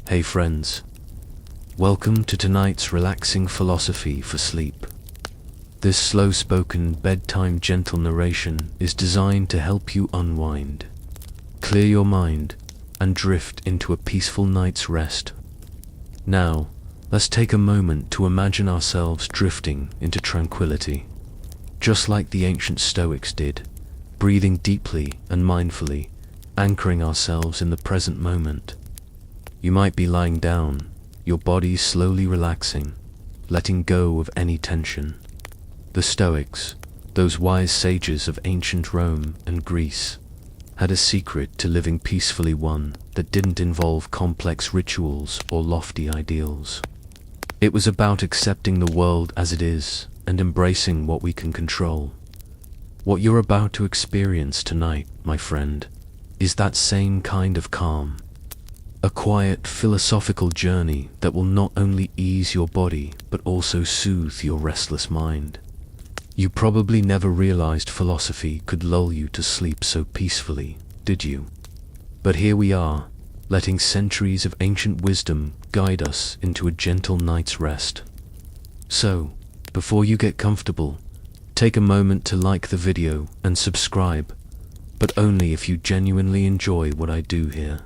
Hey friends, welcome to tonight's relaxing philosophy for sleep. This slow-spoken bedtime gentle narration is designed to help you unwind, clear your mind, and drift into a peaceful night's rest. Now, let's take a moment to imagine ourselves drifting into tranquility, just like the ancient Stoics did, breathing deeply and mindfully, anchoring ourselves in the present moment. You might be lying down, your body slowly relaxing, letting go of any tension. The Stoics, those wise sages of ancient Rome and Greece, had a secret to living peacefully, one that didn't involve complex rituals or lofty ideals. It was about accepting the world as it is and embracing what we can control. What you're about to experience tonight, my friend, is that same kind of calm. A quiet, philosophical journey that will not only ease your body but also soothe your restless mind. You probably never realized philosophy could lull you to sleep so peacefully, did you? But here we are, letting centuries of ancient wisdom guide us into a gentle night's rest. So, before you get comfortable, take a moment to like the video and subscribe, but only if you genuinely enjoy what I do here.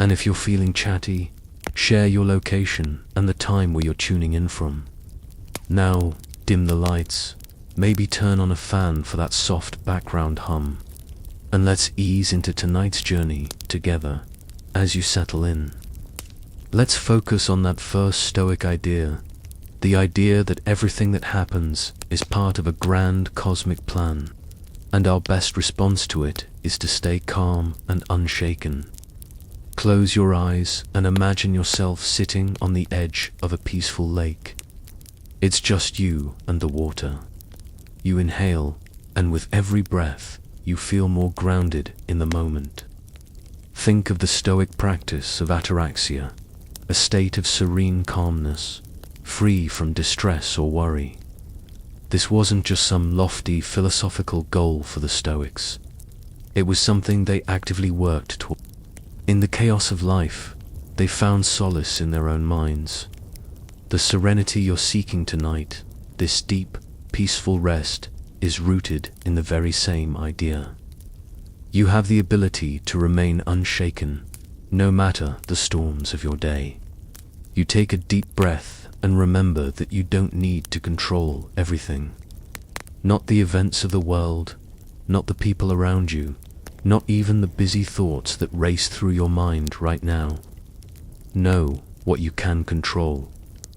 And if you're feeling chatty, share your location and the time where you're tuning in from. Now, dim the lights, maybe turn on a fan for that soft background hum, and let's ease into tonight's journey together as you settle in. Let's focus on that first Stoic idea, the idea that everything that happens is part of a grand cosmic plan, and our best response to it is to stay calm and unshaken. Close your eyes and imagine yourself sitting on the edge of a peaceful lake. It's just you and the water. You inhale, and with every breath, you feel more grounded in the moment. Think of the Stoic practice of ataraxia, a state of serene calmness, free from distress or worry. This wasn't just some lofty philosophical goal for the Stoics. It was something they actively worked toward. In the chaos of life, they found solace in their own minds. The serenity you're seeking tonight, this deep, peaceful rest, is rooted in the very same idea. You have the ability to remain unshaken, no matter the storms of your day. You take a deep breath and remember that you don't need to control everything. Not the events of the world, not the people around you, not even the busy thoughts that race through your mind right now. Know what you can control,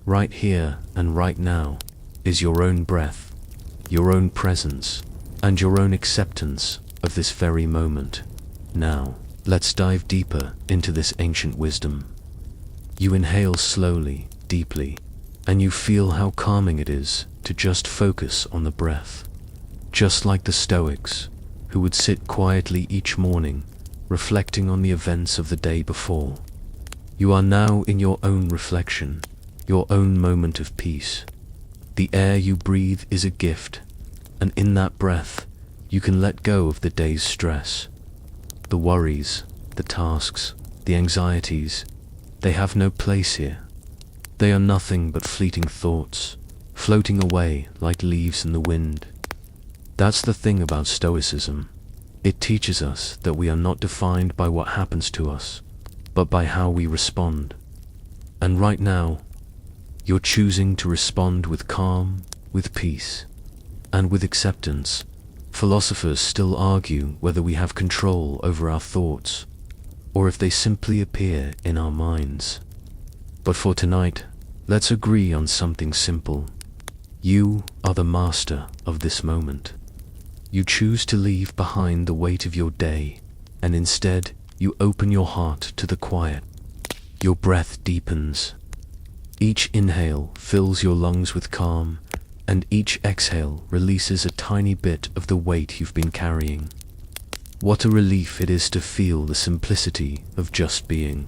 right here and right now, is your own breath, your own presence, and your own acceptance of this very moment. Now, let's dive deeper into this ancient wisdom. You inhale slowly, deeply, and you feel how calming it is to just focus on the breath. Just like the Stoics, who would sit quietly each morning, reflecting on the events of the day before. You are now in your own reflection, your own moment of peace. The air you breathe is a gift, and in that breath, you can let go of the day's stress. The worries, the tasks, the anxieties, they have no place here. They are nothing but fleeting thoughts, floating away like leaves in the wind. That's the thing about Stoicism. It teaches us that we are not defined by what happens to us, but by how we respond. And right now, you're choosing to respond with calm, with peace, and with acceptance. Philosophers still argue whether we have control over our thoughts, or if they simply appear in our minds. But for tonight, let's agree on something simple. You are the master of this moment. You choose to leave behind the weight of your day, and instead, you open your heart to the quiet. Your breath deepens. Each inhale fills your lungs with calm, and each exhale releases a tiny bit of the weight you've been carrying. What a relief it is to feel the simplicity of just being.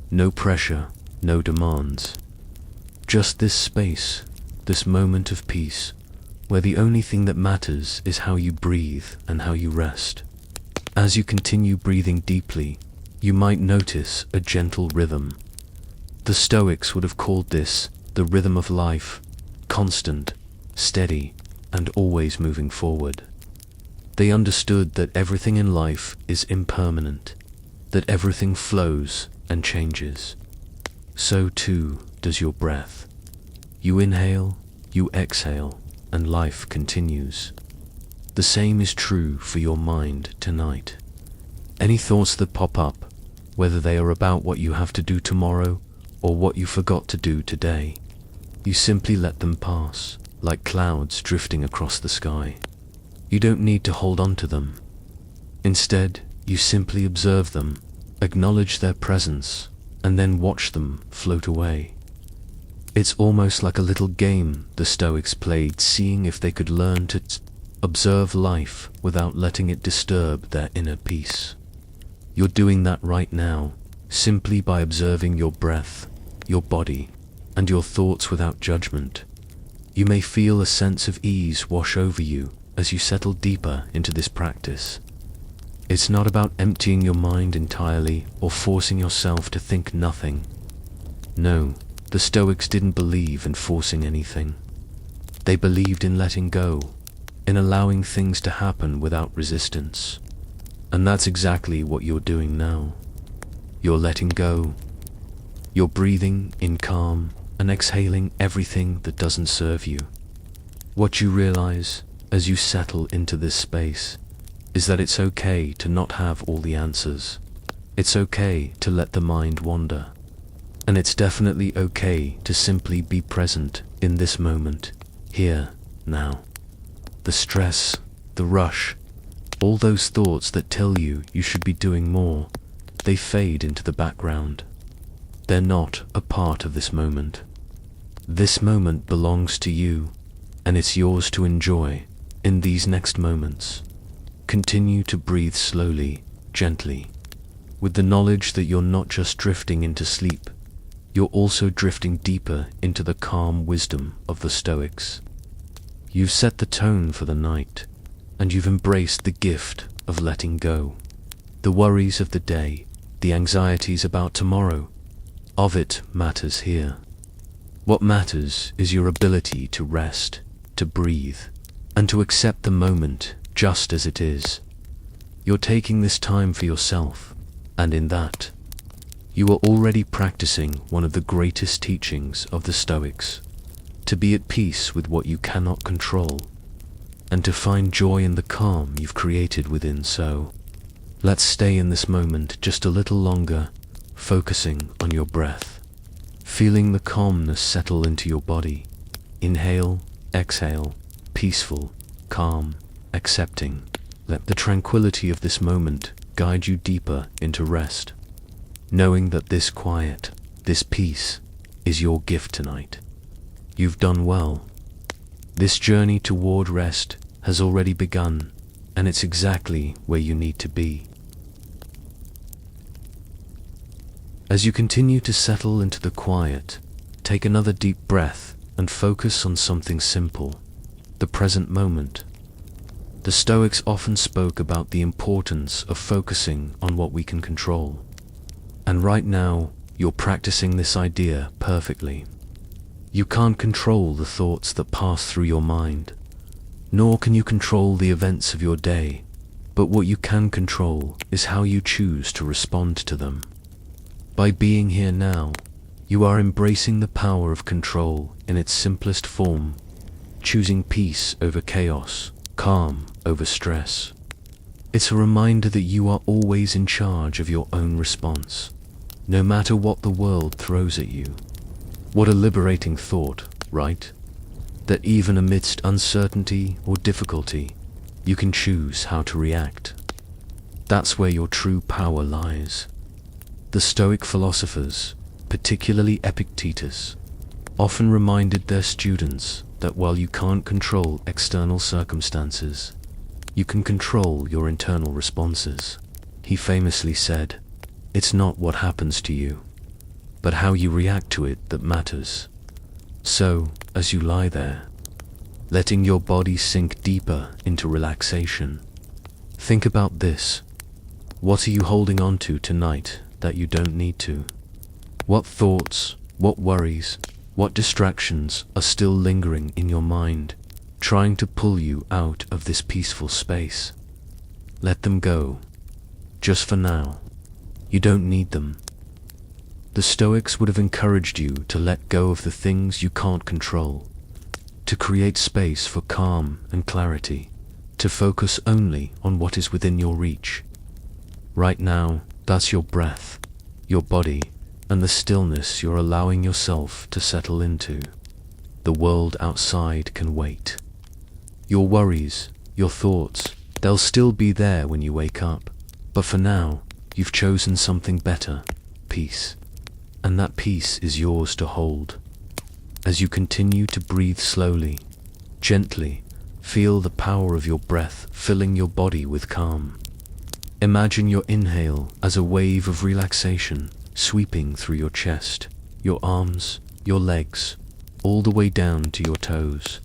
No pressure, no demands. Just this space, this moment of peace, where the only thing that matters is how you breathe and how you rest. As you continue breathing deeply, you might notice a gentle rhythm, The Stoics would have called this the rhythm of life, constant, steady, and always moving forward. They understood that everything in life is impermanent, that everything flows and changes. So too does your breath. You inhale, you exhale, and life continues. The same is true for your mind tonight. Any thoughts that pop up, whether they are about what you have to do tomorrow or what you forgot to do today, you simply let them pass, like clouds drifting across the sky. You don't need to hold on to them. Instead, you simply observe them, acknowledge their presence, and then watch them float away. It's almost like a little game the Stoics played, seeing if they could learn to observe life without letting it disturb their inner peace. You're doing that right now, simply by observing your breath, your body, and your thoughts without judgment. You may feel a sense of ease wash over you as you settle deeper into this practice. It's not about emptying your mind entirely or forcing yourself to think nothing. No, the Stoics didn't believe in forcing anything. They believed in letting go, in allowing things to happen without resistance. And that's exactly what you're doing now. You're letting go. You're breathing in calm and exhaling everything that doesn't serve you. What you realize as you settle into this space is that it's okay to not have all the answers. It's okay to let the mind wander. And it's definitely okay to simply be present in this moment, here, now. The stress, the rush, all those thoughts that tell you should be doing more, they fade into the background. They're not a part of this moment. This moment belongs to you, and it's yours to enjoy in these next moments. Continue to breathe slowly, gently, with the knowledge that you're not just drifting into sleep, you're also drifting deeper into the calm wisdom of the Stoics. You've set the tone for the night, and you've embraced the gift of letting go. The worries of the day, the anxieties about tomorrow, of it matters here. What matters is your ability to rest, to breathe, and to accept the moment just as it is. You're taking this time for yourself, and in that, you are already practicing one of the greatest teachings of the Stoics, to be at peace with what you cannot control, and to find joy in the calm you've created within. So, let's stay in this moment just a little longer, focusing on your breath, feeling the calmness settle into your body. Inhale, exhale, peaceful, calm, accepting. Let the tranquility of this moment guide you deeper into rest, knowing that this quiet, this peace, is your gift tonight. You've done well. This journey toward rest has already begun, and it's exactly where you need to be. As you continue to settle into the quiet, take another deep breath and focus on something simple, the present moment. The Stoics often spoke about the importance of focusing on what we can control. And right now, you're practicing this idea perfectly. You can't control the thoughts that pass through your mind, nor can you control the events of your day, but what you can control is how you choose to respond to them. By being here now, you are embracing the power of control in its simplest form, choosing peace over chaos, calm over stress. It's a reminder that you are always in charge of your own response, no matter what the world throws at you. What a liberating thought, right? That even amidst uncertainty or difficulty, you can choose how to react. That's where your true power lies. The Stoic philosophers, particularly Epictetus, often reminded their students that while you can't control external circumstances, you can control your internal responses. He famously said, "It's not what happens to you, but how you react to it that matters." So, as you lie there, letting your body sink deeper into relaxation, think about this. What are you holding on to tonight that you don't need to? What thoughts, What worries, what distractions are still lingering in your mind, trying to pull you out of this peaceful space? Let them go. Just for now. You don't need them. The Stoics would have encouraged you to let go of the things you can't control, to create space for calm and clarity, to focus only on what is within your reach. Right now, that's your breath, your body, and the stillness you're allowing yourself to settle into. The world outside can wait. Your worries, your thoughts, they'll still be there when you wake up. But for now, you've chosen something better, peace. And that peace is yours to hold. As you continue to breathe slowly, gently, feel the power of your breath filling your body with calm. Imagine your inhale as a wave of relaxation sweeping through your chest, your arms, your legs, all the way down to your toes.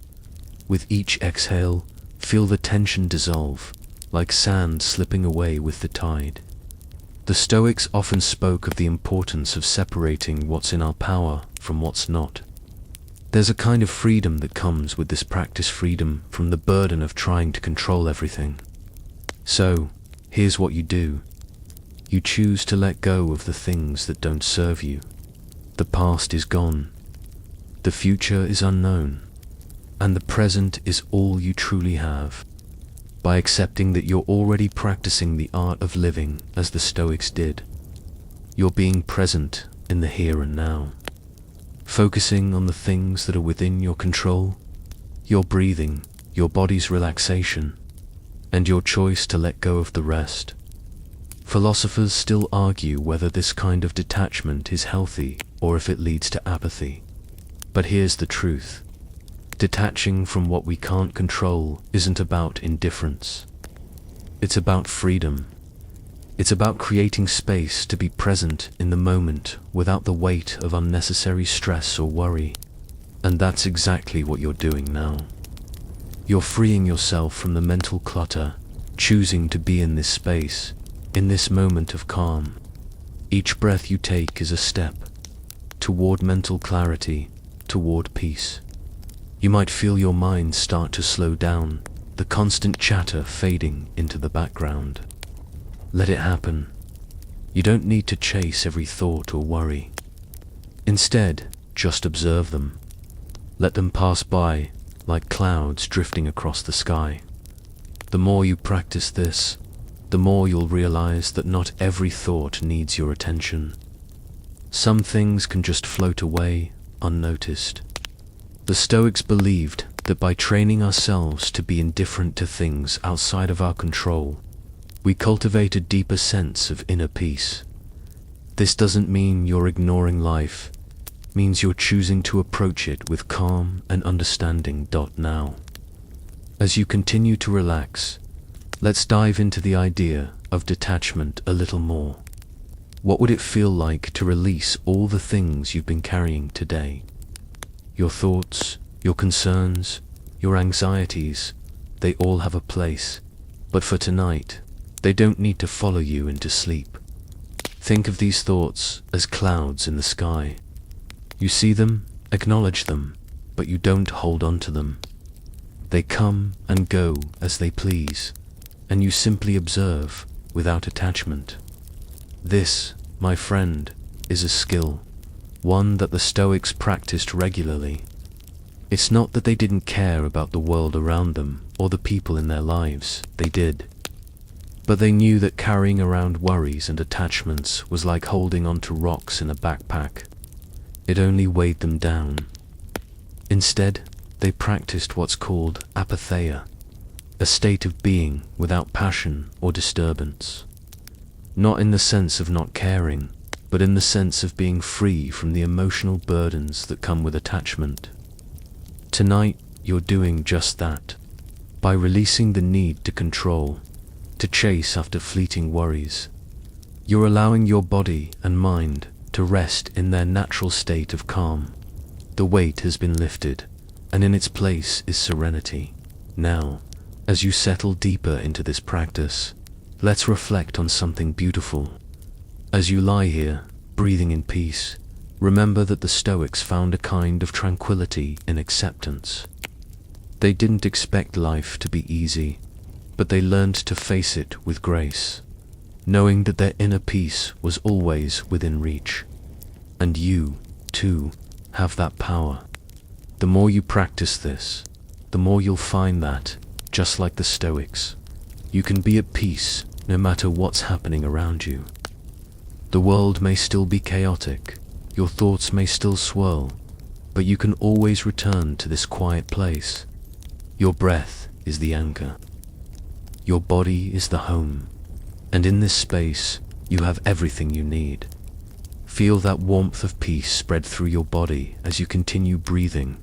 With each exhale, feel the tension dissolve, like sand slipping away with the tide. The Stoics often spoke of the importance of separating what's in our power from what's not. There's a kind of freedom that comes with this practice, freedom from the burden of trying to control everything. So, here's what you do. You choose to let go of the things that don't serve you. The past is gone. The future is unknown. And the present is all you truly have. By accepting that you're already practicing the art of living as the Stoics did, you're being present in the here and now. Focusing on the things that are within your control, your breathing, your body's relaxation, and your choice to let go of the rest. Philosophers still argue whether this kind of detachment is healthy or if it leads to apathy. But here's the truth. Detaching from what we can't control isn't about indifference. It's about freedom. It's about creating space to be present in the moment without the weight of unnecessary stress or worry. And that's exactly what you're doing now. You're freeing yourself from the mental clutter, choosing to be in this space, in this moment of calm. Each breath you take is a step toward mental clarity, toward peace. You might feel your mind start to slow down, the constant chatter fading into the background. Let it happen. You don't need to chase every thought or worry. Instead, just observe them. Let them pass by like clouds drifting across the sky. The more you practice this, the more you'll realize that not every thought needs your attention. Some things can just float away unnoticed. The Stoics believed that by training ourselves to be indifferent to things outside of our control, we cultivate a deeper sense of inner peace. This doesn't mean you're ignoring life, it means you're choosing to approach it with calm and understanding. Now, as you continue to relax, let's dive into the idea of detachment a little more. What would it feel like to release all the things you've been carrying today? Your thoughts, your concerns, your anxieties, they all have a place, but for tonight, they don't need to follow you into sleep. Think of these thoughts as clouds in the sky. You see them, acknowledge them, but you don't hold on to them. They come and go as they please, and you simply observe without attachment. This, my friend, is a skill, one that the Stoics practiced regularly. It's not that they didn't care about the world around them or the people in their lives, they did. But they knew that carrying around worries and attachments was like holding onto rocks in a backpack. It only weighed them down. Instead, they practiced what's called apatheia, a state of being without passion or disturbance. Not in the sense of not caring, but in the sense of being free from the emotional burdens that come with attachment. Tonight, you're doing just that. By releasing the need to control, to chase after fleeting worries, you're allowing your body and mind to rest in their natural state of calm. The weight has been lifted, and in its place is serenity. Now, as you settle deeper into this practice, let's reflect on something beautiful. As you lie here, breathing in peace, Remember that the Stoics found a kind of tranquility in acceptance. They didn't expect life to be easy, but they learned to face it with grace, knowing that their inner peace was always within reach. And you, too, have that power. The more you practice this, the more you'll find that, just like the Stoics, you can be at peace no matter what's happening around you. The world may still be chaotic, your thoughts may still swirl, but you can always return to this quiet place. Your breath is the anchor. Your body is the home. And in this space, you have everything you need. Feel that warmth of peace spread through your body as you continue breathing.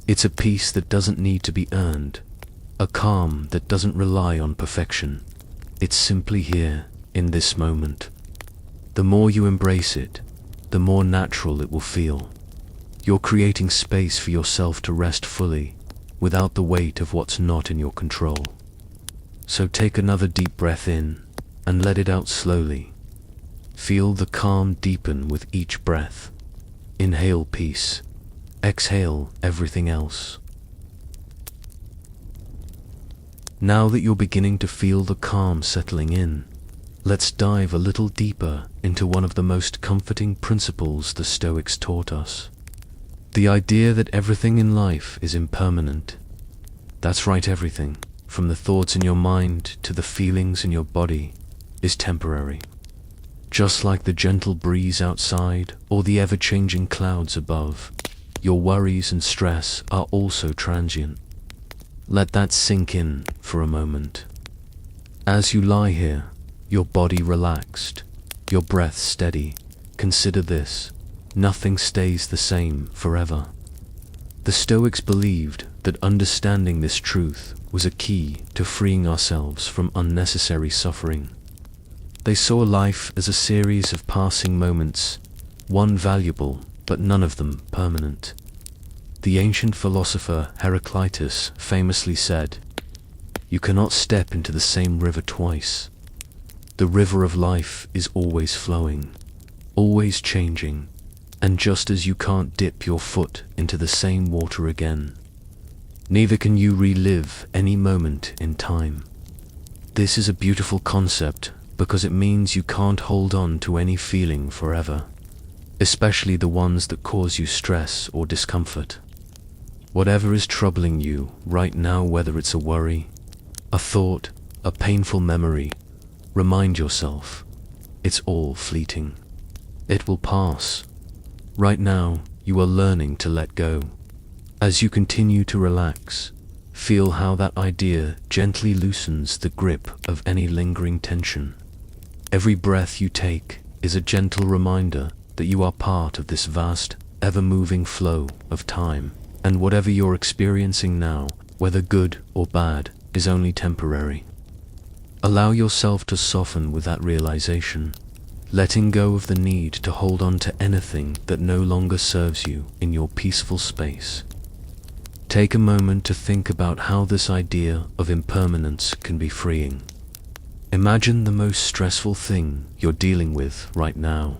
It's a peace that doesn't need to be earned, a calm that doesn't rely on perfection. It's simply here, in this moment. The more you embrace it, the more natural it will feel. You're creating space for yourself to rest fully, without the weight of what's not in your control. So take another deep breath in, and let it out slowly. Feel the calm deepen with each breath. Inhale peace. Exhale everything else. Now that you're beginning to feel the calm settling in, let's dive a little deeper into one of the most comforting principles the Stoics taught us. The idea that everything in life is impermanent. That's right, everything, from the thoughts in your mind to the feelings in your body, is temporary. Just like the gentle breeze outside or the ever-changing clouds above, your worries and stress are also transient. Let that sink in for a moment. As you lie here, your body relaxed, your breath steady, consider this: nothing stays the same forever. The Stoics believed that understanding this truth was a key to freeing ourselves from unnecessary suffering. They saw life as a series of passing moments, one valuable, but none of them permanent. The ancient philosopher Heraclitus famously said, "You cannot step into the same river twice. The river of life is always flowing, always changing, and just as you can't dip your foot into the same water again, neither can you relive any moment in time." This is a beautiful concept because it means you can't hold on to any feeling forever, especially the ones that cause you stress or discomfort. Whatever is troubling you right now, whether it's a worry, a thought, a painful memory, remind yourself, it's all fleeting. It will pass. Right now, you are learning to let go. As you continue to relax, feel how that idea gently loosens the grip of any lingering tension. Every breath you take is a gentle reminder that you are part of this vast, ever-moving flow of time, and whatever you're experiencing now, whether good or bad, is only temporary. Allow yourself to soften with that realization, letting go of the need to hold on to anything that no longer serves you in your peaceful space. Take a moment to think about how this idea of impermanence can be freeing. Imagine the most stressful thing you're dealing with right now.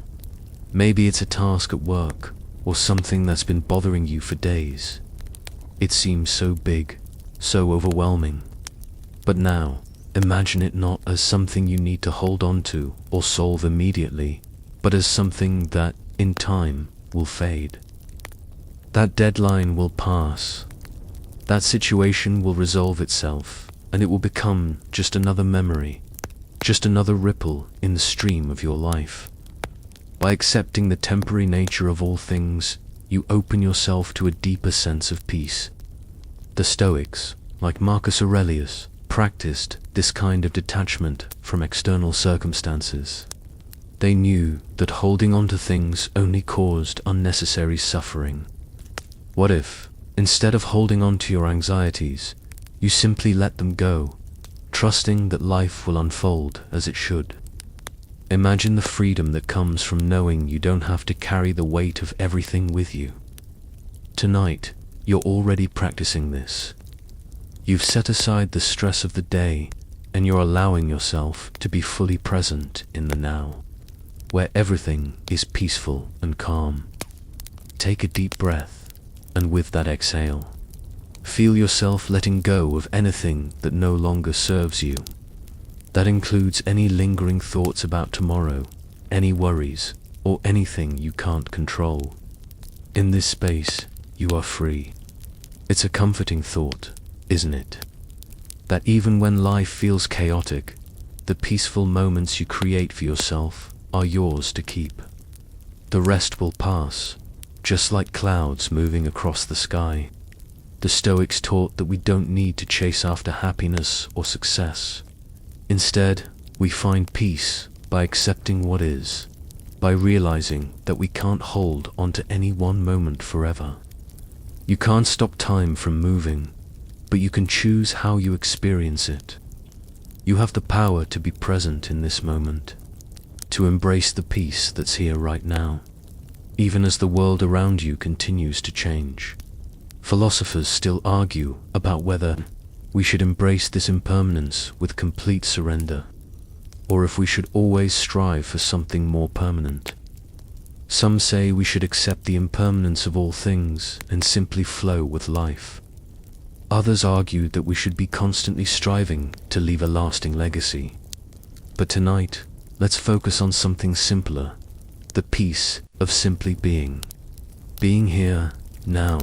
Maybe it's a task at work, or something that's been bothering you for days. It seems so big, so overwhelming. But now, imagine it not as something you need to hold on to or solve immediately, but as something that, in time, will fade. That deadline will pass. That situation will resolve itself, and it will become just another memory, just another ripple in the stream of your life. By accepting the temporary nature of all things, you open yourself to a deeper sense of peace. The Stoics, like Marcus Aurelius, practiced this kind of detachment from external circumstances. They knew that holding on to things only caused unnecessary suffering. What if, instead of holding on to your anxieties, you simply let them go, trusting that life will unfold as it should? Imagine the freedom that comes from knowing you don't have to carry the weight of everything with you. Tonight, you're already practicing this. You've set aside the stress of the day, and you're allowing yourself to be fully present in the now, where everything is peaceful and calm. take a deep breath, and with that exhale, feel yourself letting go of anything that no longer serves you. That includes any lingering thoughts about tomorrow, any worries, or anything you can't control. In this space, you are free. It's a comforting thought, isn't it? That even when life feels chaotic, the peaceful moments you create for yourself are yours to keep. The rest will pass, just like clouds moving across the sky. The Stoics taught that we don't need to chase after happiness or success. Instead, we find peace by accepting what is, by realizing that we can't hold onto any one moment forever. You can't stop time from moving, but you can choose how you experience it. You have the power to be present in this moment, to embrace the peace that's here right now, even as the world around you continues to change. Philosophers still argue about whether we should embrace this impermanence with complete surrender, or if we should always strive for something more permanent. Some say we should accept the impermanence of all things and simply flow with life. Others argue that we should be constantly striving to leave a lasting legacy. But tonight, let's focus on something simpler, the peace of simply being. Being here, now,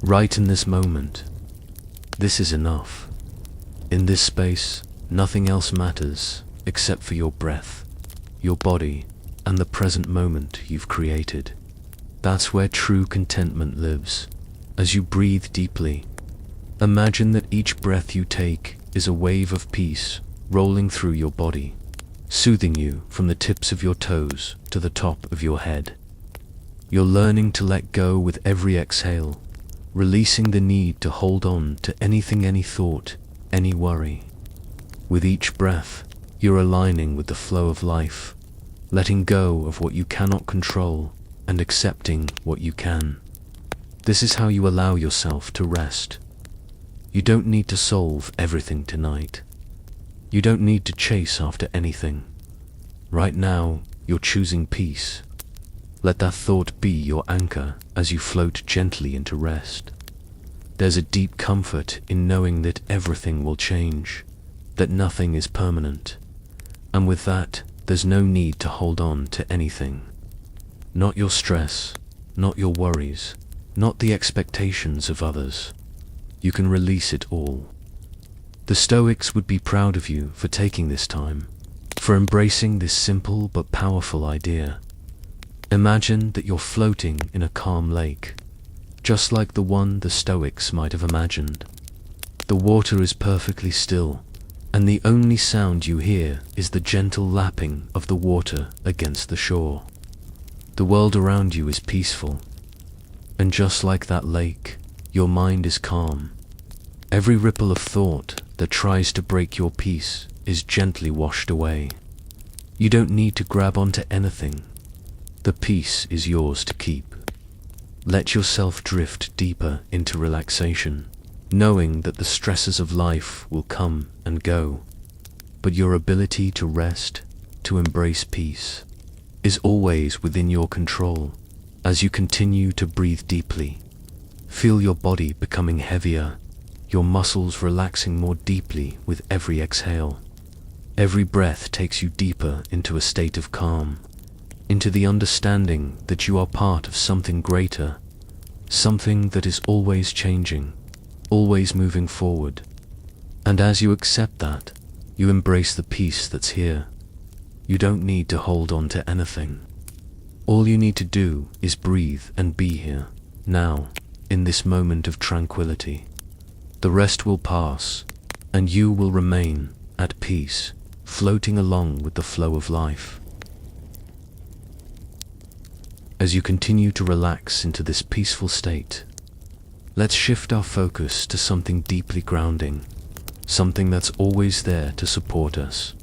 right in this moment. This is enough. In this space, nothing else matters except for your breath, your body, and the present moment you've created. That's where true contentment lives. As you breathe deeply, imagine that each breath you take is a wave of peace rolling through your body, soothing you from the tips of your toes to the top of your head. You're learning to let go with every exhale, releasing the need to hold on to anything, any thought, any worry. With each breath, you're aligning with the flow of life, letting go of what you cannot control and accepting what you can. This is how you allow yourself to rest. You don't need to solve everything tonight. You don't need to chase after anything. Right now, you're choosing peace. Let that thought be your anchor as you float gently into rest. There's a deep comfort in knowing that everything will change, that nothing is permanent. And with that, there's no need to hold on to anything. Not your stress, not your worries, not the expectations of others. You can release it all. The Stoics would be proud of you for taking this time, for embracing this simple but powerful idea. Imagine that you're floating in a calm lake, just like the one the Stoics might have imagined. The water is perfectly still, and the only sound you hear is the gentle lapping of the water against the shore. The world around you is peaceful, and just like that lake, your mind is calm. Every ripple of thought that tries to break your peace is gently washed away. You don't need to grab onto anything. The peace is yours to keep. Let yourself drift deeper into relaxation, knowing that the stresses of life will come and go, but your ability to rest, to embrace peace, is always within your control. As you continue to breathe deeply, feel your body becoming heavier, your muscles relaxing more deeply with every exhale. Every breath takes you deeper into a state of calm, into the understanding that you are part of something greater, something that is always changing, always moving forward. And as you accept that, you embrace the peace that's here. You don't need to hold on to anything. All you need to do is breathe and be here, now, in this moment of tranquility. The rest will pass, and you will remain at peace, floating along with the flow of life. As you continue to relax into this peaceful state, let's shift our focus to something deeply grounding, something that's always there to support us,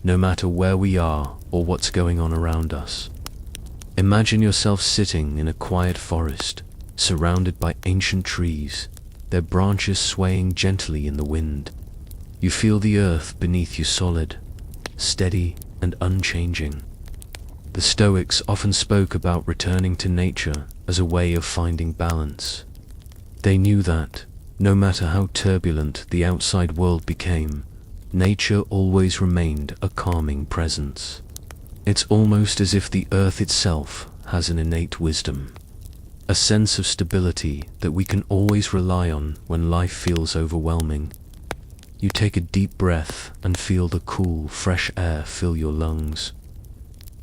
no matter where we are or what's going on around us. Imagine yourself sitting in a quiet forest, surrounded by ancient trees, their branches swaying gently in the wind. You feel the earth beneath you solid, steady, and unchanging. The Stoics often spoke about returning to nature as a way of finding balance. They knew that, no matter how turbulent the outside world became, nature always remained a calming presence. It's almost as if the earth itself has an innate wisdom, a sense of stability that we can always rely on when life feels overwhelming. You take a deep breath and feel the cool, fresh air fill your lungs.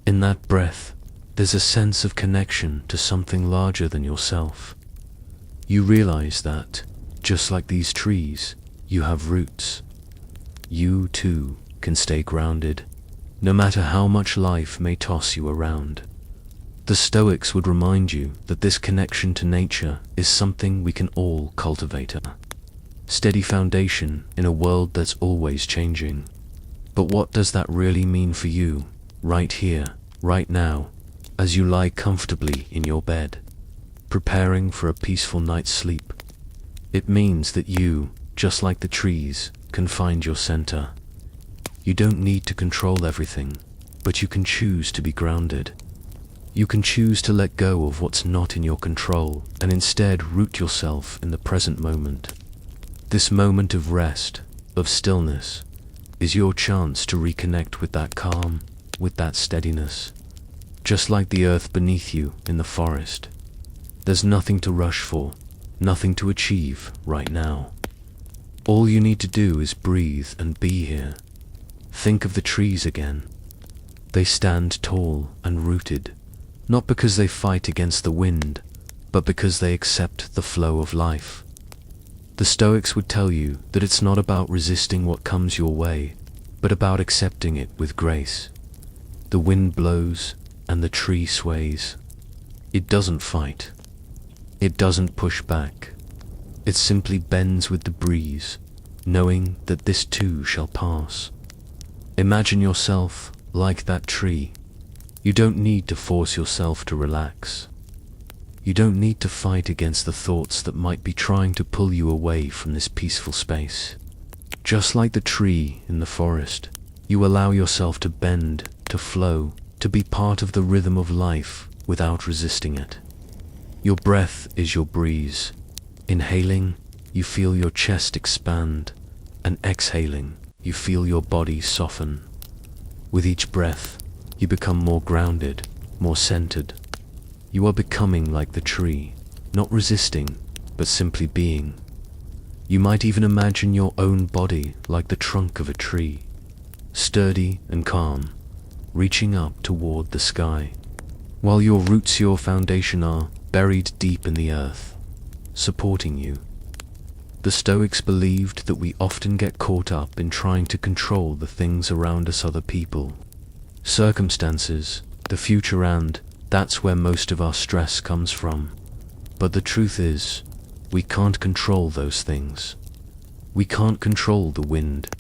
In that breath, there's a sense of connection to something larger than yourself. You realize that, just like these trees, you have roots. You, too, can stay grounded, no matter how much life may toss you around. The Stoics would remind you that this connection to nature is something we can all cultivate. A steady foundation in a world that's always changing. But what does that really mean for you, right here, right now, as you lie comfortably in your bed, preparing for a peaceful night's sleep? It means that you, just like the trees, can find your center. You don't need to control everything, but you can choose to be grounded. You can choose to let go of what's not in your control and instead root yourself in the present moment. This moment of rest, of stillness, is your chance to reconnect with that calm, with that steadiness. Just like the earth beneath you in the forest, there's nothing to rush for, nothing to achieve right now. All you need to do is breathe and be here. Think of the trees again. They stand tall and rooted, not because they fight against the wind, but because they accept the flow of life. The Stoics would tell you that it's not about resisting what comes your way, but about accepting it with grace. The wind blows and the tree sways. It doesn't fight. It doesn't push back. It simply bends with the breeze, knowing that this too shall pass. Imagine yourself like that tree. You don't need to force yourself to relax. You don't need to fight against the thoughts that might be trying to pull you away from this peaceful space. Just like the tree in the forest, you allow yourself to bend, to flow, to be part of the rhythm of life without resisting it. Your breath is your breeze. Inhaling, you feel your chest expand, and exhaling, you feel your body soften. With each breath, you become more grounded, more centered. You are becoming like the tree, not resisting, but simply being. You might even imagine your own body like the trunk of a tree, sturdy and calm, reaching up toward the sky, while your roots, your foundation, are buried deep in the earth, supporting you. The Stoics believed that we often get caught up in trying to control the things around us, other people, circumstances, the future, and that's where most of our stress comes from. But the truth is, we can't control those things. We can't control the wind,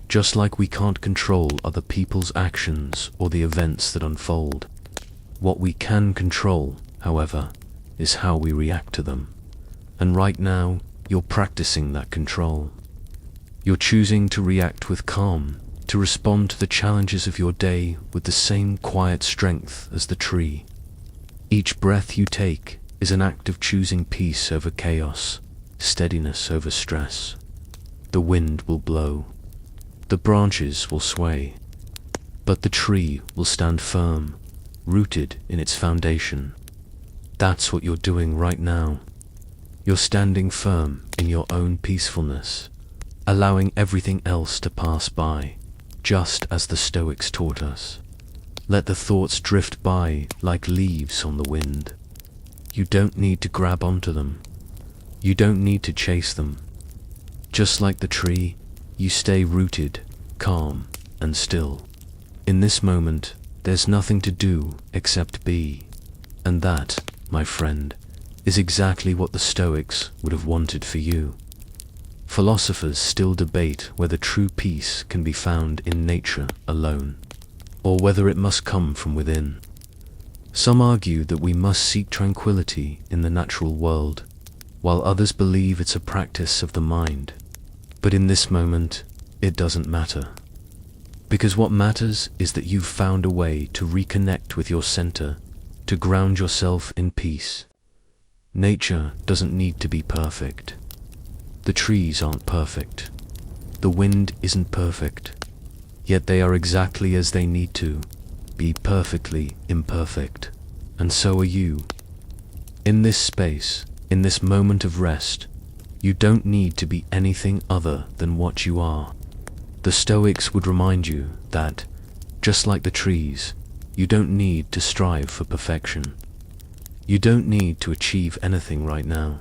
just like we can't control other people's actions or the events that unfold. What we can control, however, is how we react to them. And right now, you're practicing that control. You're choosing to react with calm, to respond to the challenges of your day with the same quiet strength as the tree. Each breath you take is an act of choosing peace over chaos, steadiness over stress. The wind will blow, the branches will sway, but the tree will stand firm, rooted in its foundation. That's what you're doing right now. You're standing firm in your own peacefulness, allowing everything else to pass by, just as the Stoics taught us. Let the thoughts drift by like leaves on the wind. You don't need to grab onto them. You don't need to chase them. Just like the tree, you stay rooted, calm, and still. In this moment, there's nothing to do except be. And that, my friend, is exactly what the Stoics would have wanted for you. Philosophers still debate whether true peace can be found in nature alone, or whether it must come from within. Some argue that we must seek tranquility in the natural world, while others believe it's a practice of the mind. But in this moment, it doesn't matter. Because what matters is that you've found a way to reconnect with your center, to ground yourself in peace. Nature doesn't need to be perfect. The trees aren't perfect. The wind isn't perfect. Yet they are exactly as they need to be, perfectly imperfect. And so are you. In this space, in this moment of rest, you don't need to be anything other than what you are. The Stoics would remind you that, just like the trees, you don't need to strive for perfection. You don't need to achieve anything right now.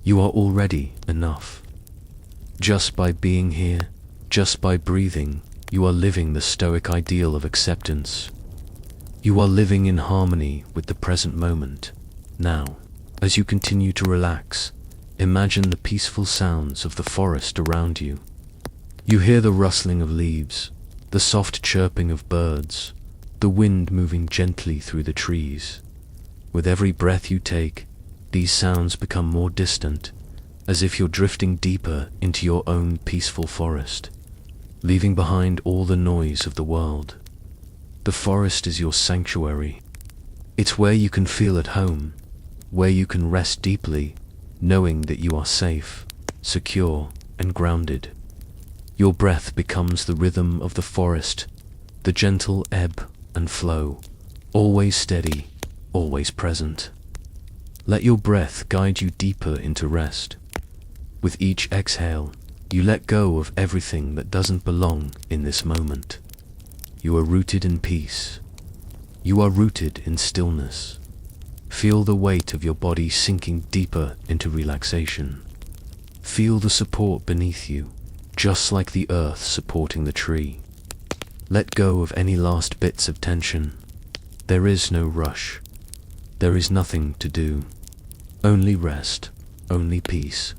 You are already enough. Just by being here, just by breathing, you are living the Stoic ideal of acceptance. You are living in harmony with the present moment. Now, as you continue to relax, imagine the peaceful sounds of the forest around you. You hear the rustling of leaves, the soft chirping of birds, the wind moving gently through the trees. With every breath you take, these sounds become more distant, as if you're drifting deeper into your own peaceful forest, leaving behind all the noise of the world. The forest is your sanctuary. It's where you can feel at home, where you can rest deeply, knowing that you are safe, secure, and grounded. Your breath becomes the rhythm of the forest, the gentle ebb and flow, always steady, always present. Let your breath guide you deeper into rest. With each exhale, you let go of everything that doesn't belong in this moment. You are rooted in peace. You are rooted in stillness. Feel the weight of your body sinking deeper into relaxation. Feel the support beneath you, just like the earth supporting the tree. Let go of any last bits of tension. There is no rush. There is nothing to do. Only rest, only peace.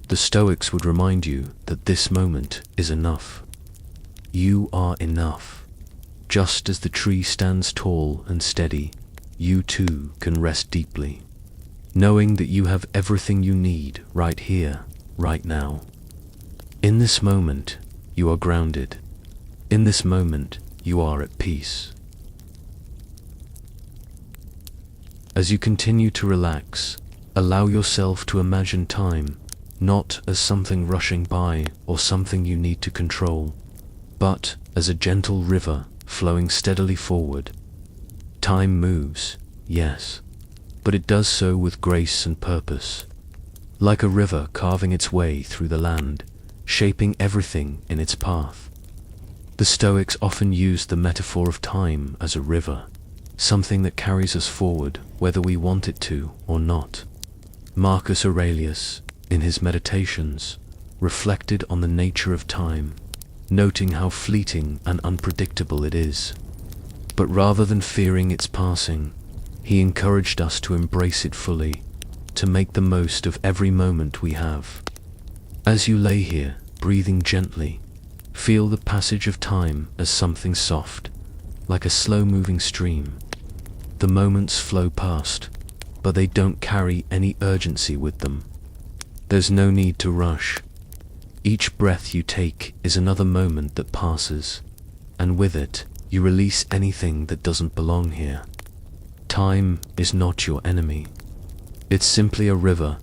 The Stoics would remind you that this moment is enough. You are enough. Just as the tree stands tall and steady, you too can rest deeply, knowing that you have everything you need right here, right now. In this moment, you are grounded. In this moment, you are at peace. As you continue to relax, allow yourself to imagine time not as something rushing by or something you need to control, but as a gentle river flowing steadily forward. Time moves, yes, but it does so with grace and purpose, like a river carving its way through the land, shaping everything in its path. The Stoics often used the metaphor of time as a river, something that carries us forward whether we want it to or not. Marcus Aurelius, in his Meditations, reflected on the nature of time, noting how fleeting and unpredictable it is. But rather than fearing its passing, he encouraged us to embrace it fully, to make the most of every moment we have. As you lay here, breathing gently, feel the passage of time as something soft, like a slow-moving stream. The moments flow past, but they don't carry any urgency with them. There's no need to rush. Each breath you take is another moment that passes, and with it, you release anything that doesn't belong here. Time is not your enemy. It's simply a river,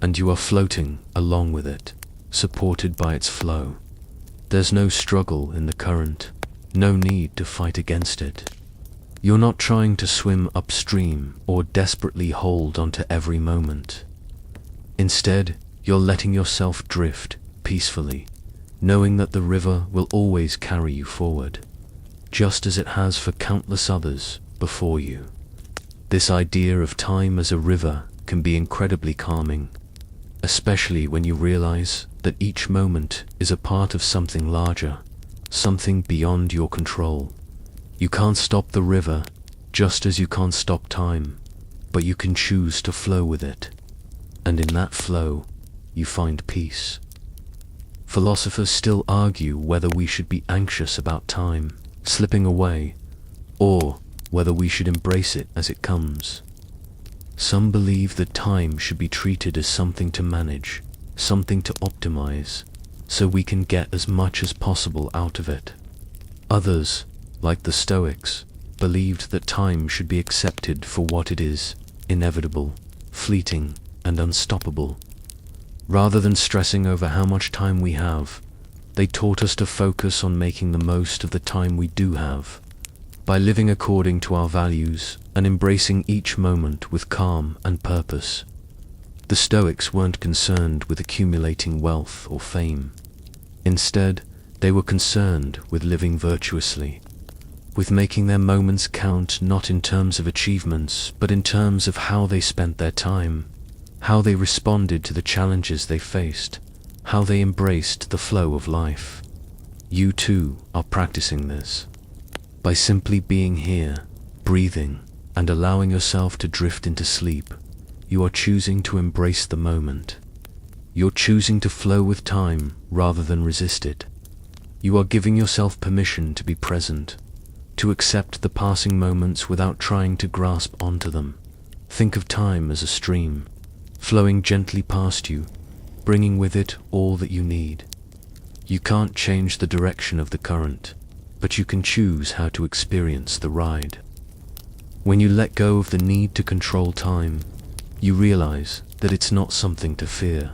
and you are floating along with it, supported by its flow. There's no struggle in the current, no need to fight against it. You're not trying to swim upstream or desperately hold onto every moment. Instead, you're letting yourself drift peacefully, knowing that the river will always carry you forward, just as it has for countless others before you. This idea of time as a river can be incredibly calming, especially when you realize that each moment is a part of something larger, something beyond your control. You can't stop the river, just as you can't stop time, but you can choose to flow with it. And in that flow, you find peace. Philosophers still argue whether we should be anxious about time slipping away, or whether we should embrace it as it comes. Some believe that time should be treated as something to manage, something to optimize, so we can get as much as possible out of it. Others, like the Stoics, believed that time should be accepted for what it is, inevitable, fleeting, and unstoppable. Rather than stressing over how much time we have, they taught us to focus on making the most of the time we do have, by living according to our values and embracing each moment with calm and purpose. The Stoics weren't concerned with accumulating wealth or fame. Instead, they were concerned with living virtuously, with making their moments count not in terms of achievements, but in terms of how they spent their time, how they responded to the challenges they faced, how they embraced the flow of life. You too are practicing this. By simply being here, breathing, and allowing yourself to drift into sleep, you are choosing to embrace the moment. You're choosing to flow with time rather than resist it. You are giving yourself permission to be present, to accept the passing moments without trying to grasp onto them. Think of time as a stream, flowing gently past you, bringing with it all that you need. You can't change the direction of the current, but you can choose how to experience the ride. When you let go of the need to control time, you realize that it's not something to fear.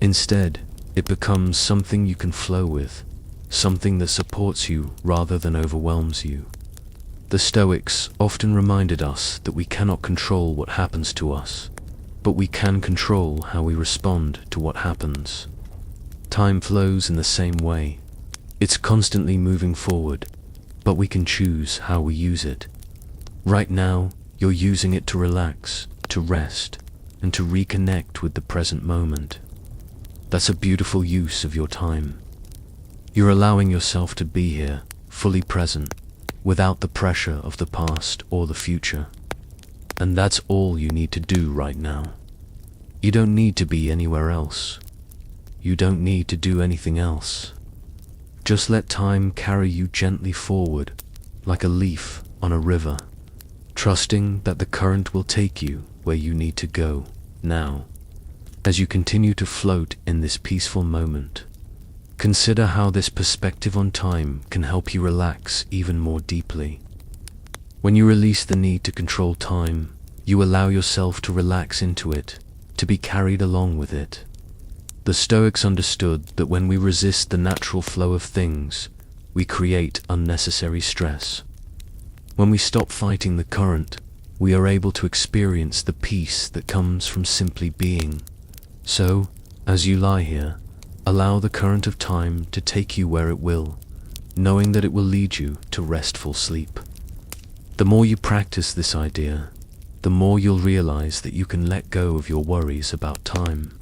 Instead, it becomes something you can flow with, something that supports you rather than overwhelms you. The Stoics often reminded us that we cannot control what happens to us, but we can control how we respond to what happens. Time flows in the same way. It's constantly moving forward, but we can choose how we use it. Right now, you're using it to relax, to rest, and to reconnect with the present moment. That's a beautiful use of your time. You're allowing yourself to be here, fully present, without the pressure of the past or the future. And that's all you need to do right now. You don't need to be anywhere else. You don't need to do anything else. Just let time carry you gently forward, like a leaf on a river, trusting that the current will take you where you need to go now. As you continue to float in this peaceful moment, consider how this perspective on time can help you relax even more deeply. When you release the need to control time, you allow yourself to relax into it, to be carried along with it. The Stoics understood that when we resist the natural flow of things, we create unnecessary stress. When we stop fighting the current, we are able to experience the peace that comes from simply being. So, as you lie here, allow the current of time to take you where it will, knowing that it will lead you to restful sleep. The more you practice this idea, the more you'll realize that you can let go of your worries about time.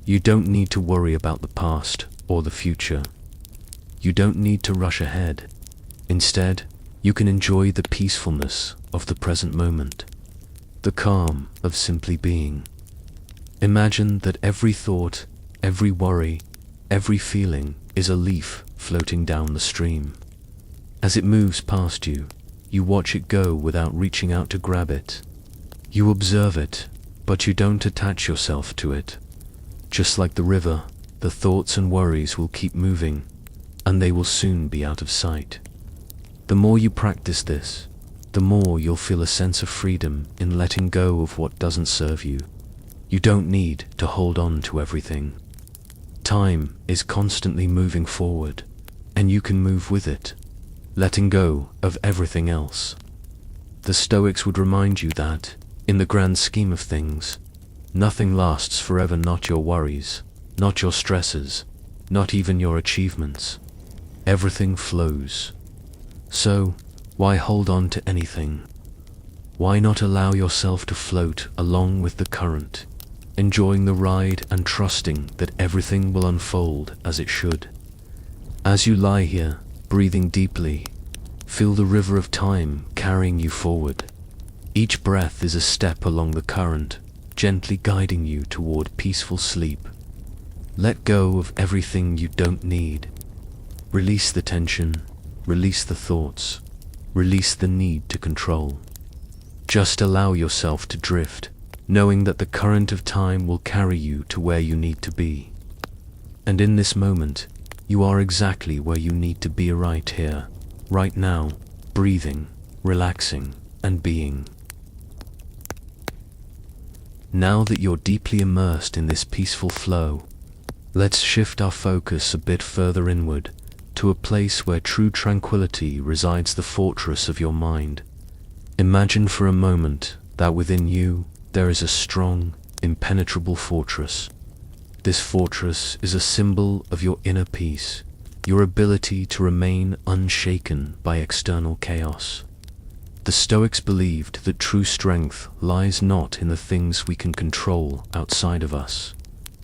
You don't need to worry about the past or the future. You don't need to rush ahead. Instead, you can enjoy the peacefulness of the present moment, the calm of simply being. Imagine that every thought, every worry, every feeling is a leaf floating down the stream. As it moves past you, you watch it go without reaching out to grab it. You observe it, but you don't attach yourself to it. Just like the river, the thoughts and worries will keep moving, and they will soon be out of sight. The more you practice this, the more you'll feel a sense of freedom in letting go of what doesn't serve you. You don't need to hold on to everything. Time is constantly moving forward, and you can move with it, letting go of everything else. The Stoics would remind you that, in the grand scheme of things, nothing lasts forever, not your worries, not your stresses, not even your achievements. Everything flows. So, why hold on to anything? Why not allow yourself to float along with the current, enjoying the ride and trusting that everything will unfold as it should? As you lie here, breathing deeply, feel the river of time carrying you forward. Each breath is a step along the current, gently guiding you toward peaceful sleep. Let go of everything you don't need. Release the tension, release the thoughts, release the need to control. Just allow yourself to drift, knowing that the current of time will carry you to where you need to be. And in this moment, you are exactly where you need to be right here, right now, breathing, relaxing, and being. Now that you're deeply immersed in this peaceful flow, let's shift our focus a bit further inward, to a place where true tranquility resides, the fortress of your mind. Imagine for a moment that within you there is a strong, impenetrable fortress. This fortress is a symbol of your inner peace, your ability to remain unshaken by external chaos. The Stoics believed that true strength lies not in the things we can control outside of us,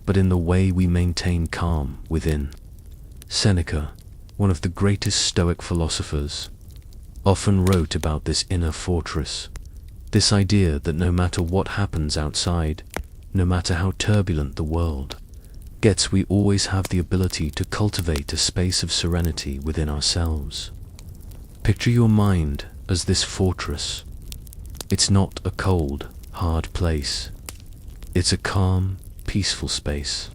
but in the way we maintain calm within. Seneca, one of the greatest Stoic philosophers, often wrote about this inner fortress, this idea that no matter what happens outside, no matter how turbulent the world gets, we always have the ability to cultivate a space of serenity within ourselves. Picture your mind as this fortress. It's not a cold, hard place. It's a calm, peaceful space.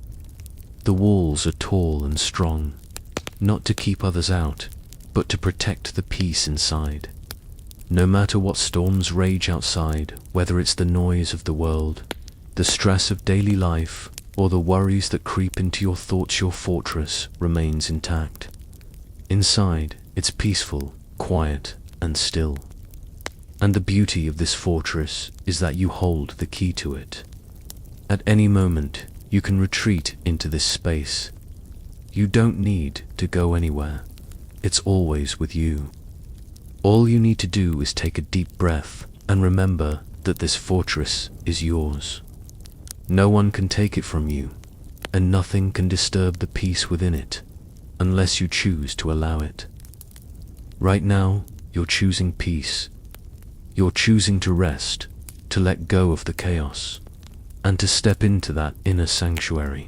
The walls are tall and strong, not to keep others out, but to protect the peace inside. No matter what storms rage outside, whether it's the noise of the world, the stress of daily life, or the worries that creep into your thoughts, your fortress remains intact. Inside, it's peaceful, quiet, and still. And the beauty of this fortress is that you hold the key to it. At any moment, you can retreat into this space. You don't need to go anywhere. It's always with you. All you need to do is take a deep breath and remember that this fortress is yours. No one can take it from you, and nothing can disturb the peace within it, unless you choose to allow it. Right now, you're choosing peace. You're choosing to rest, to let go of the chaos, and to step into that inner sanctuary.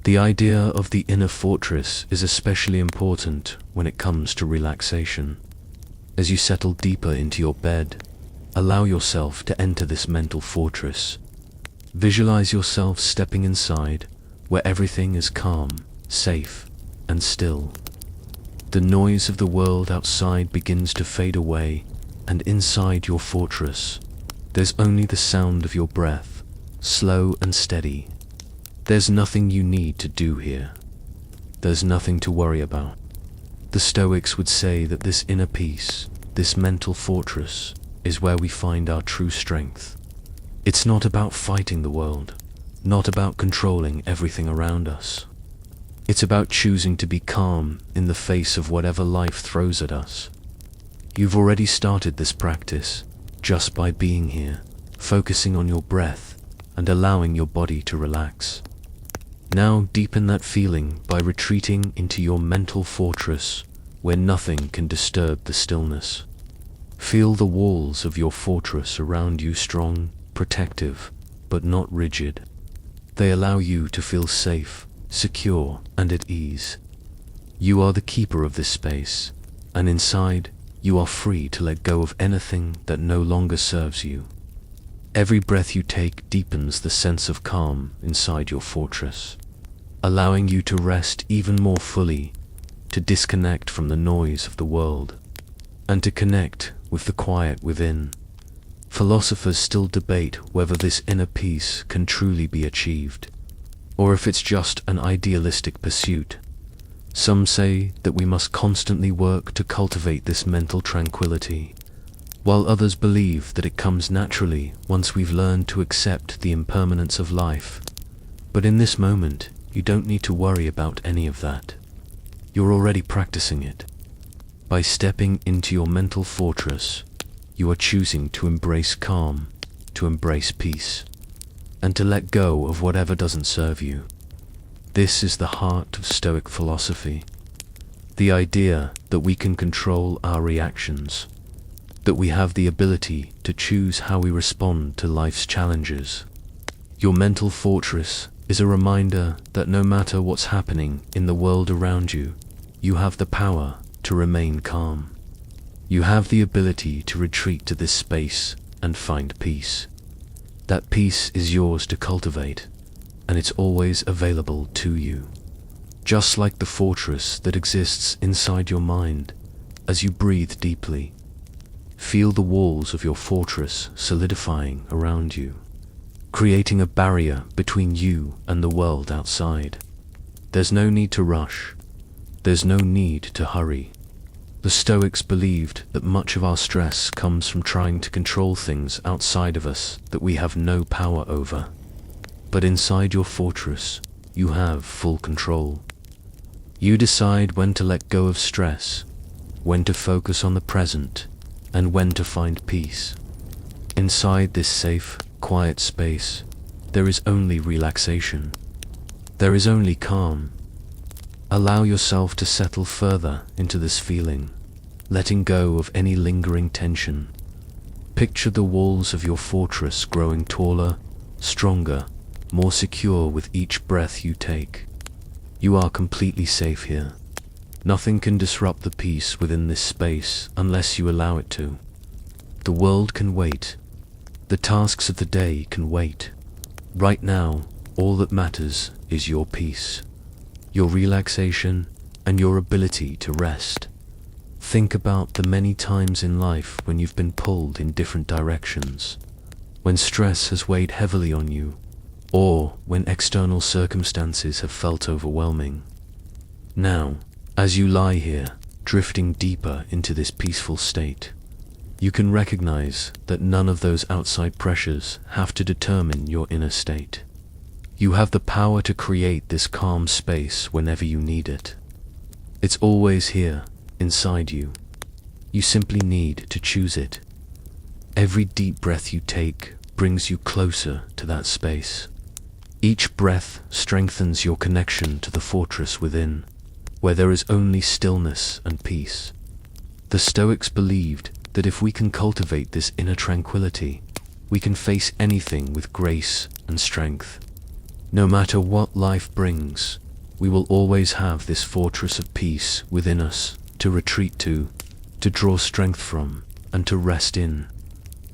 The idea of the inner fortress is especially important when it comes to relaxation. As you settle deeper into your bed, allow yourself to enter this mental fortress. Visualize yourself stepping inside, where everything is calm, safe, and still. The noise of the world outside begins to fade away, and inside your fortress, there's only the sound of your breath, slow and steady. There's nothing you need to do here. There's nothing to worry about. The Stoics would say that this inner peace, this mental fortress, is where we find our true strength. It's not about fighting the world, not about controlling everything around us. It's about choosing to be calm in the face of whatever life throws at us. You've already started this practice just by being here, focusing on your breath and allowing your body to relax. Now deepen that feeling by retreating into your mental fortress where nothing can disturb the stillness. Feel the walls of your fortress around you strong, protective, but not rigid. They allow you to feel safe, secure, and at ease. You are the keeper of this space, and inside, you are free to let go of anything that no longer serves you. Every breath you take deepens the sense of calm inside your fortress, allowing you to rest even more fully, to disconnect from the noise of the world, and to connect with the quiet within. Philosophers still debate whether this inner peace can truly be achieved, or if it's just an idealistic pursuit. Some say that we must constantly work to cultivate this mental tranquility, while others believe that it comes naturally once we've learned to accept the impermanence of life. But in this moment, you don't need to worry about any of that. You're already practicing it. By stepping into your mental fortress, you are choosing to embrace calm, to embrace peace, and to let go of whatever doesn't serve you. This is the heart of Stoic philosophy, the idea that we can control our reactions, that we have the ability to choose how we respond to life's challenges. Your mental fortress is a reminder that no matter what's happening in the world around you, you have the power to remain calm. You have the ability to retreat to this space and find peace. That peace is yours to cultivate, and it's always available to you. Just like the fortress that exists inside your mind, as you breathe deeply. Feel the walls of your fortress solidifying around you, creating a barrier between you and the world outside. There's no need to rush. There's no need to hurry. The Stoics believed that much of our stress comes from trying to control things outside of us that we have no power over. But inside your fortress, you have full control. You decide when to let go of stress, when to focus on the present, and when to find peace. Inside this safe, quiet space, there is only relaxation. There is only calm. Allow yourself to settle further into this feeling, letting go of any lingering tension. Picture the walls of your fortress growing taller, stronger, more secure with each breath you take. You are completely safe here. Nothing can disrupt the peace within this space unless you allow it to. The world can wait. The tasks of the day can wait. Right now, all that matters is your peace, your relaxation, and your ability to rest. Think about the many times in life when you've been pulled in different directions, when stress has weighed heavily on you, or when external circumstances have felt overwhelming. Now, as you lie here, drifting deeper into this peaceful state, you can recognize that none of those outside pressures have to determine your inner state. You have the power to create this calm space whenever you need it. It's always here, inside you. You simply need to choose it. Every deep breath you take brings you closer to that space. Each breath strengthens your connection to the fortress within, where there is only stillness and peace. The Stoics believed that if we can cultivate this inner tranquility, we can face anything with grace and strength. No matter what life brings, we will always have this fortress of peace within us to retreat to draw strength from, and to rest in.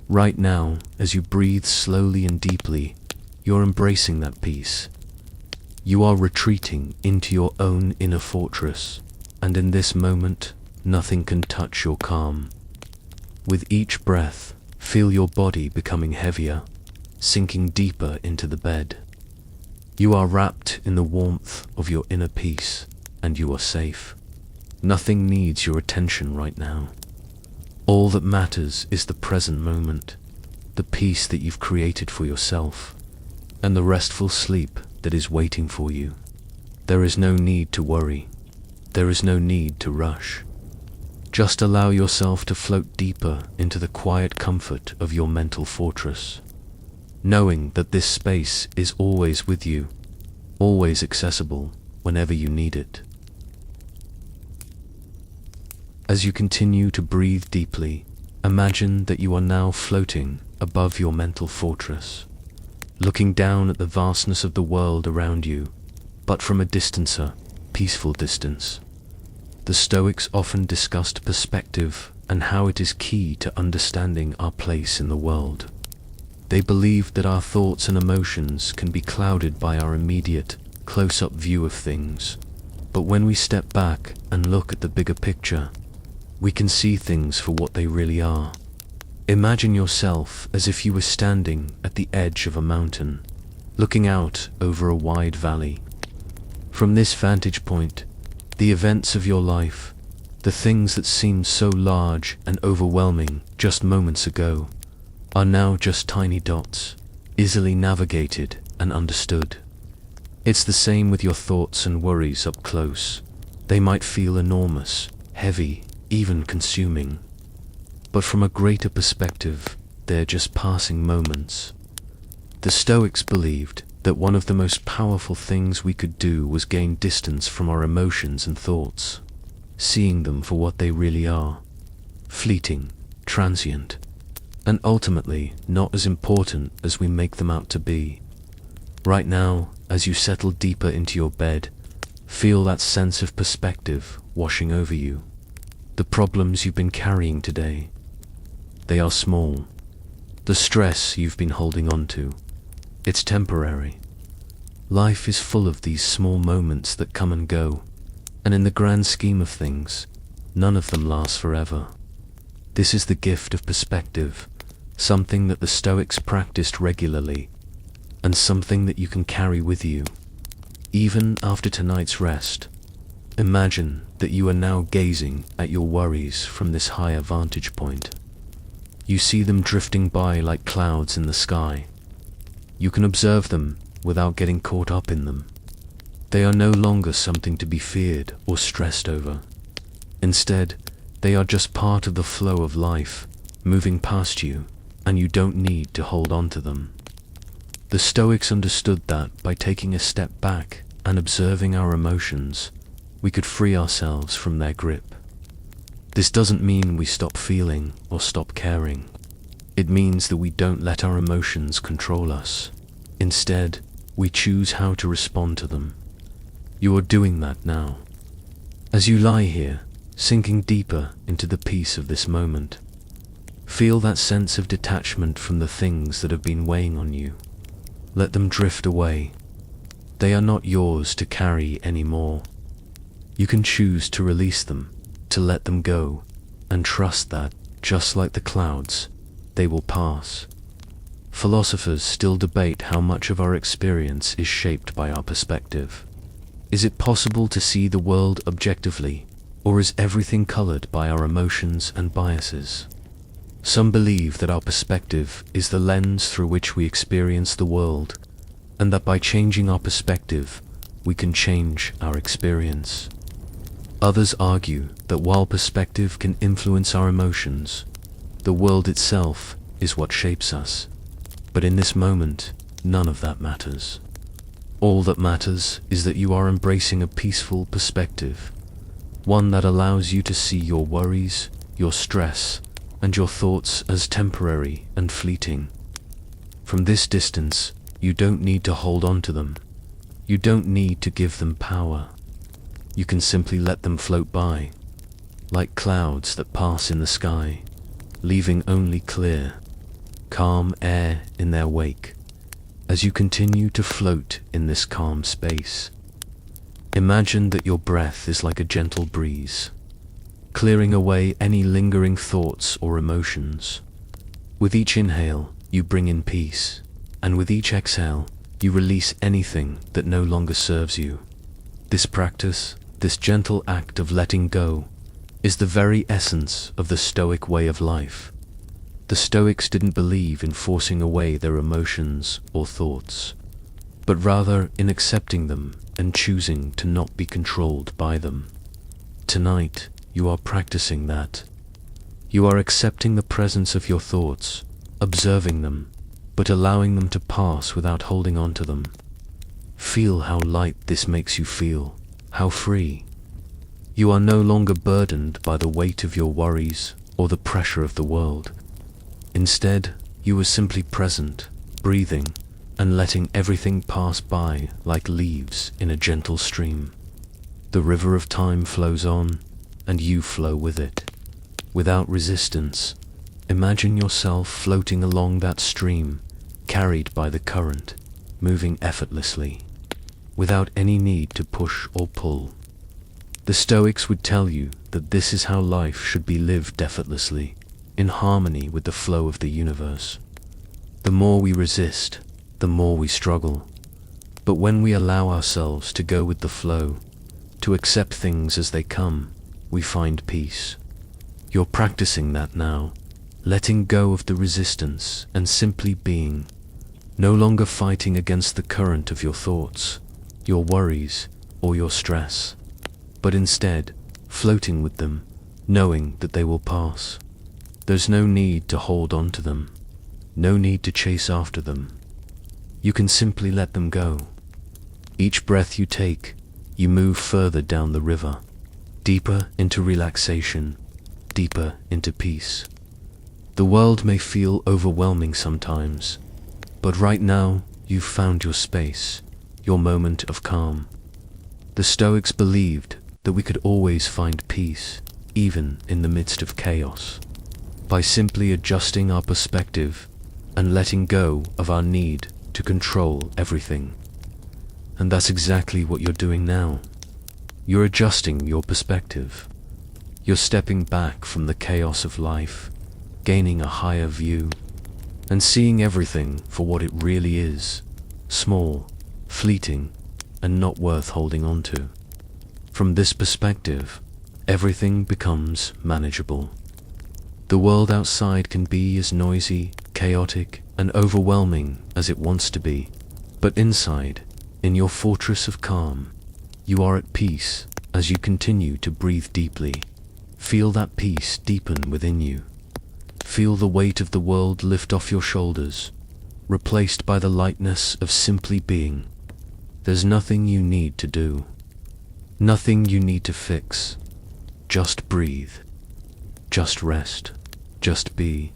Right now, as you breathe slowly and deeply, you're embracing that peace. You are retreating into your own inner fortress, and in this moment, nothing can touch your calm. With each breath, feel your body becoming heavier, sinking deeper into the bed. You are wrapped in the warmth of your inner peace, and you are safe. Nothing needs your attention right now. All that matters is the present moment, the peace that you've created for yourself, and the restful sleep that is waiting for you. There is no need to worry. There is no need to rush. Just allow yourself to float deeper into the quiet comfort of your mental fortress, knowing that this space is always with you, always accessible whenever you need it. As you continue to breathe deeply, imagine that you are now floating above your mental fortress, looking down at the vastness of the world around you, but from a distancer, peaceful distance. The Stoics often discussed perspective and how it is key to understanding our place in the world. They believed that our thoughts and emotions can be clouded by our immediate, close-up view of things, but when we step back and look at the bigger picture, we can see things for what they really are. Imagine yourself as if you were standing at the edge of a mountain, looking out over a wide valley. From this vantage point, the events of your life, the things that seemed so large and overwhelming just moments ago, are now just tiny dots, easily navigated and understood. It's the same with your thoughts and worries up close. They might feel enormous, heavy, even consuming. But from a greater perspective, they're just passing moments. The Stoics believed that one of the most powerful things we could do was gain distance from our emotions and thoughts, seeing them for what they really are, fleeting, transient, and ultimately not as important as we make them out to be. Right now, as you settle deeper into your bed, feel that sense of perspective washing over you. The problems you've been carrying today, they are small. The stress you've been holding on to, it's temporary. Life is full of these small moments that come and go, and in the grand scheme of things, none of them last forever. This is the gift of perspective, something that the Stoics practiced regularly, and something that you can carry with you. Even after tonight's rest, imagine that you are now gazing at your worries from this higher vantage point. You see them drifting by like clouds in the sky. You can observe them without getting caught up in them. They are no longer something to be feared or stressed over. Instead, they are just part of the flow of life, moving past you, and you don't need to hold on to them. The Stoics understood that by taking a step back and observing our emotions, we could free ourselves from their grip. This doesn't mean we stop feeling or stop caring. It means that we don't let our emotions control us. Instead, we choose how to respond to them. You are doing that now. As you lie here, sinking deeper into the peace of this moment, feel that sense of detachment from the things that have been weighing on you. Let them drift away. They are not yours to carry anymore. You can choose to release them, to let them go, and trust that, just like the clouds, they will pass. Philosophers still debate how much of our experience is shaped by our perspective. Is it possible to see the world objectively, or is everything colored by our emotions and biases? Some believe that our perspective is the lens through which we experience the world, and that by changing our perspective, we can change our experience. Others argue that while perspective can influence our emotions, the world itself is what shapes us. But in this moment, none of that matters. All that matters is that you are embracing a peaceful perspective, one that allows you to see your worries, your stress, and your thoughts as temporary and fleeting. From this distance, you don't need to hold on to them. You don't need to give them power. You can simply let them float by, like clouds that pass in the sky, leaving only clear, calm air in their wake. As you continue to float in this calm space, imagine that your breath is like a gentle breeze, clearing away any lingering thoughts or emotions. With each inhale, you bring in peace, and with each exhale, you release anything that no longer serves you. This practice, this gentle act of letting go, is the very essence of the Stoic way of life. The Stoics didn't believe in forcing away their emotions or thoughts, but rather in accepting them and choosing to not be controlled by them. Tonight, you are practicing that. You are accepting the presence of your thoughts, observing them, but allowing them to pass without holding on to them. Feel how light this makes you feel, how free. You are no longer burdened by the weight of your worries or the pressure of the world. Instead, you are simply present, breathing, and letting everything pass by like leaves in a gentle stream. The river of time flows on, and you flow with it. Without resistance, imagine yourself floating along that stream, carried by the current, moving effortlessly, without any need to push or pull. The Stoics would tell you that this is how life should be lived effortlessly, in harmony with the flow of the universe. The more we resist, the more we struggle. But when we allow ourselves to go with the flow, to accept things as they come, we find peace. You're practicing that now, letting go of the resistance and simply being, no longer fighting against the current of your thoughts, your worries, or your stress, but instead floating with them, knowing that they will pass. There's no need to hold on to them, no need to chase after them. You can simply let them go. Each breath you take, you move further down the river, deeper into relaxation, deeper into peace. The world may feel overwhelming sometimes, but right now you've found your space, your moment of calm. The Stoics believed that we could always find peace, even in the midst of chaos, by simply adjusting our perspective and letting go of our need to control everything. And that's exactly what you're doing now. You're adjusting your perspective. You're stepping back from the chaos of life, gaining a higher view, and seeing everything for what it really is, small, fleeting, and not worth holding on to. From this perspective, everything becomes manageable. The world outside can be as noisy, chaotic, and overwhelming as it wants to be, but inside, in your fortress of calm, you are at peace as you continue to breathe deeply. Feel that peace deepen within you. Feel the weight of the world lift off your shoulders, replaced by the lightness of simply being. There's nothing you need to do, nothing you need to fix. Just breathe, just rest, just be.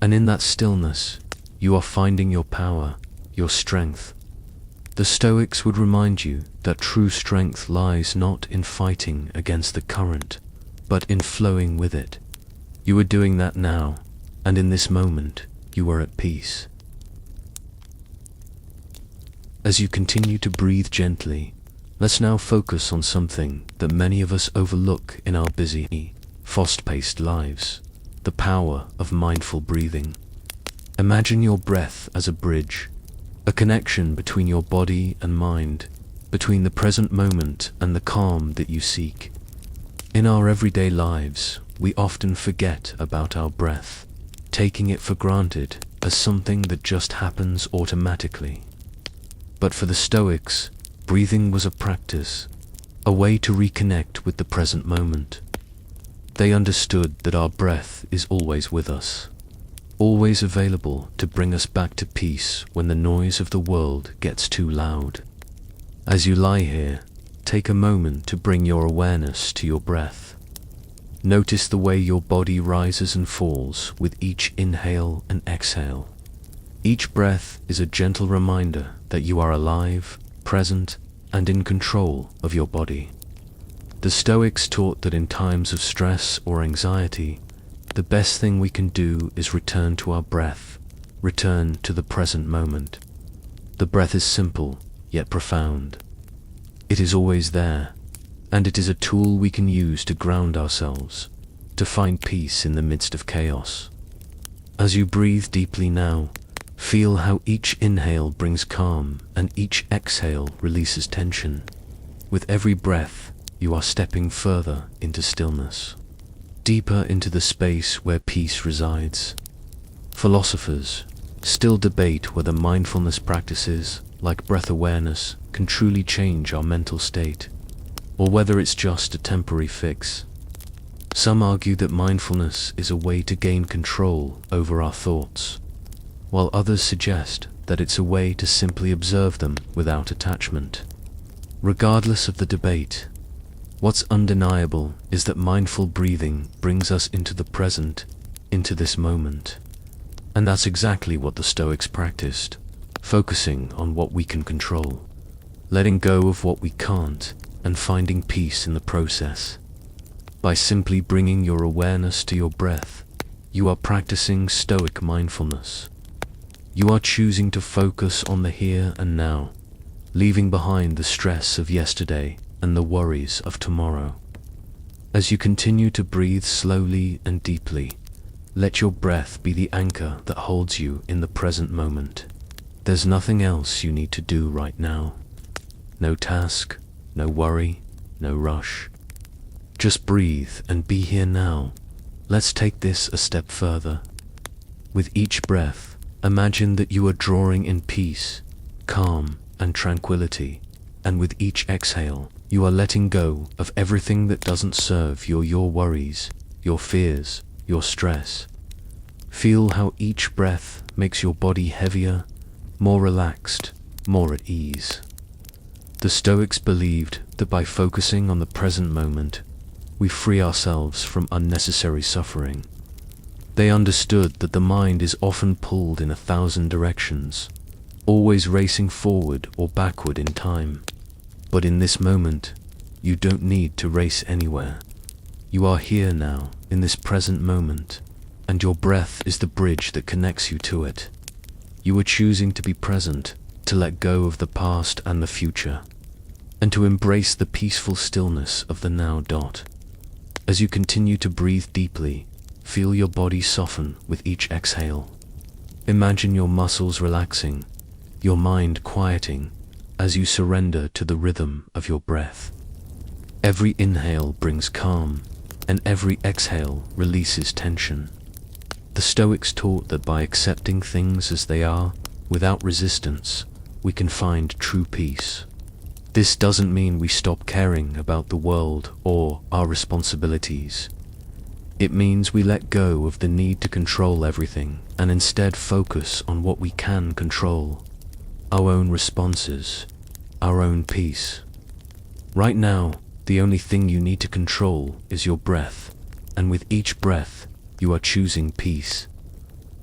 And in that stillness, you are finding your power, your strength. The Stoics would remind you that true strength lies not in fighting against the current, but in flowing with it. You are doing that now, and in this moment, you are at peace. As you continue to breathe gently, let's now focus on something that many of us overlook in our busy, fast-paced lives: the power of mindful breathing. Imagine your breath as a bridge, a connection between your body and mind, between the present moment and the calm that you seek. In our everyday lives, we often forget about our breath, taking it for granted as something that just happens automatically. But for the Stoics, breathing was a practice, a way to reconnect with the present moment. They understood that our breath is always with us, always available to bring us back to peace when the noise of the world gets too loud. As you lie here, take a moment to bring your awareness to your breath. Notice the way your body rises and falls with each inhale and exhale. Each breath is a gentle reminder that you are alive, present, and in control of your body. The Stoics taught that in times of stress or anxiety, the best thing we can do is return to our breath, return to the present moment. The breath is simple, yet profound. It is always there, and it is a tool we can use to ground ourselves, to find peace in the midst of chaos. As you breathe deeply now, feel how each inhale brings calm and each exhale releases tension. With every breath, you are stepping further into stillness, deeper into the space where peace resides. Philosophers still debate whether mindfulness practices, like breath awareness, can truly change our mental state, or whether it's just a temporary fix. Some argue that mindfulness is a way to gain control over our thoughts, while others suggest that it's a way to simply observe them without attachment. Regardless of the debate, what's undeniable is that mindful breathing brings us into the present, into this moment. And that's exactly what the Stoics practiced, focusing on what we can control, letting go of what we can't, and finding peace in the process. By simply bringing your awareness to your breath, you are practicing Stoic mindfulness. You are choosing to focus on the here and now, leaving behind the stress of yesterday and the worries of tomorrow. As you continue to breathe slowly and deeply, let your breath be the anchor that holds you in the present moment. There's nothing else you need to do right now. No task, no worry, no rush. Just breathe and be here now. Let's take this a step further. With each breath, imagine that you are drawing in peace, calm, and tranquility, and with each exhale, you are letting go of everything that doesn't serve your worries, your fears, your stress. Feel how each breath makes your body heavier, more relaxed, more at ease. The Stoics believed that by focusing on the present moment, we free ourselves from unnecessary suffering. They understood that the mind is often pulled in 1,000 directions, always racing forward or backward in time. But in this moment, you don't need to race anywhere. You are here now, in this present moment, and your breath is the bridge that connects you to it. You are choosing to be present, to let go of the past and the future, and to embrace the peaceful stillness of the now. As you continue to breathe deeply, feel your body soften with each exhale. Imagine your muscles relaxing, your mind quieting as you surrender to the rhythm of your breath. Every inhale brings calm, and every exhale releases tension. The Stoics taught that by accepting things as they are, without resistance, we can find true peace. This doesn't mean we stop caring about the world or our responsibilities. It means we let go of the need to control everything and instead focus on what we can control, our own responses, our own peace. Right now, the only thing you need to control is your breath, and with each breath, you are choosing peace.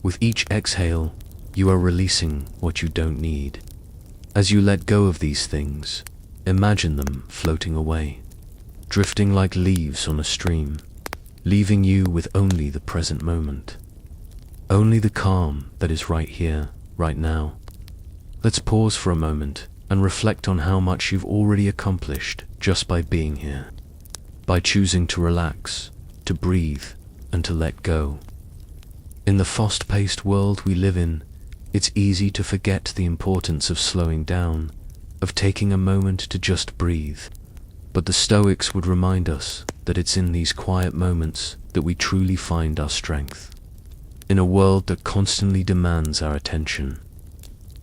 With each exhale, you are releasing what you don't need. As you let go of these things, imagine them floating away, drifting like leaves on a stream, leaving you with only the present moment, only the calm that is right here, right now. Let's pause for a moment and reflect on how much you've already accomplished just by being here, by choosing to relax, to breathe, and to let go. In the fast-paced world we live in, it's easy to forget the importance of slowing down, of taking a moment to just breathe. But the Stoics would remind us that it's in these quiet moments that we truly find our strength. In a world that constantly demands our attention,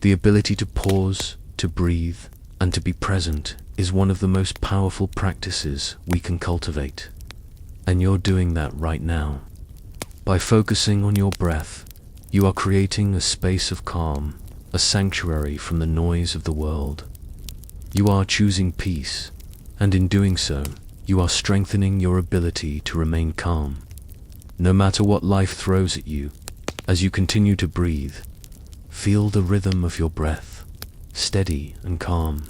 the ability to pause, to breathe, and to be present is one of the most powerful practices we can cultivate. And you're doing that right now. By focusing on your breath, you are creating a space of calm, a sanctuary from the noise of the world. You are choosing peace, and in doing so, you are strengthening your ability to remain calm. No matter what life throws at you, as you continue to breathe, feel the rhythm of your breath, steady and calm,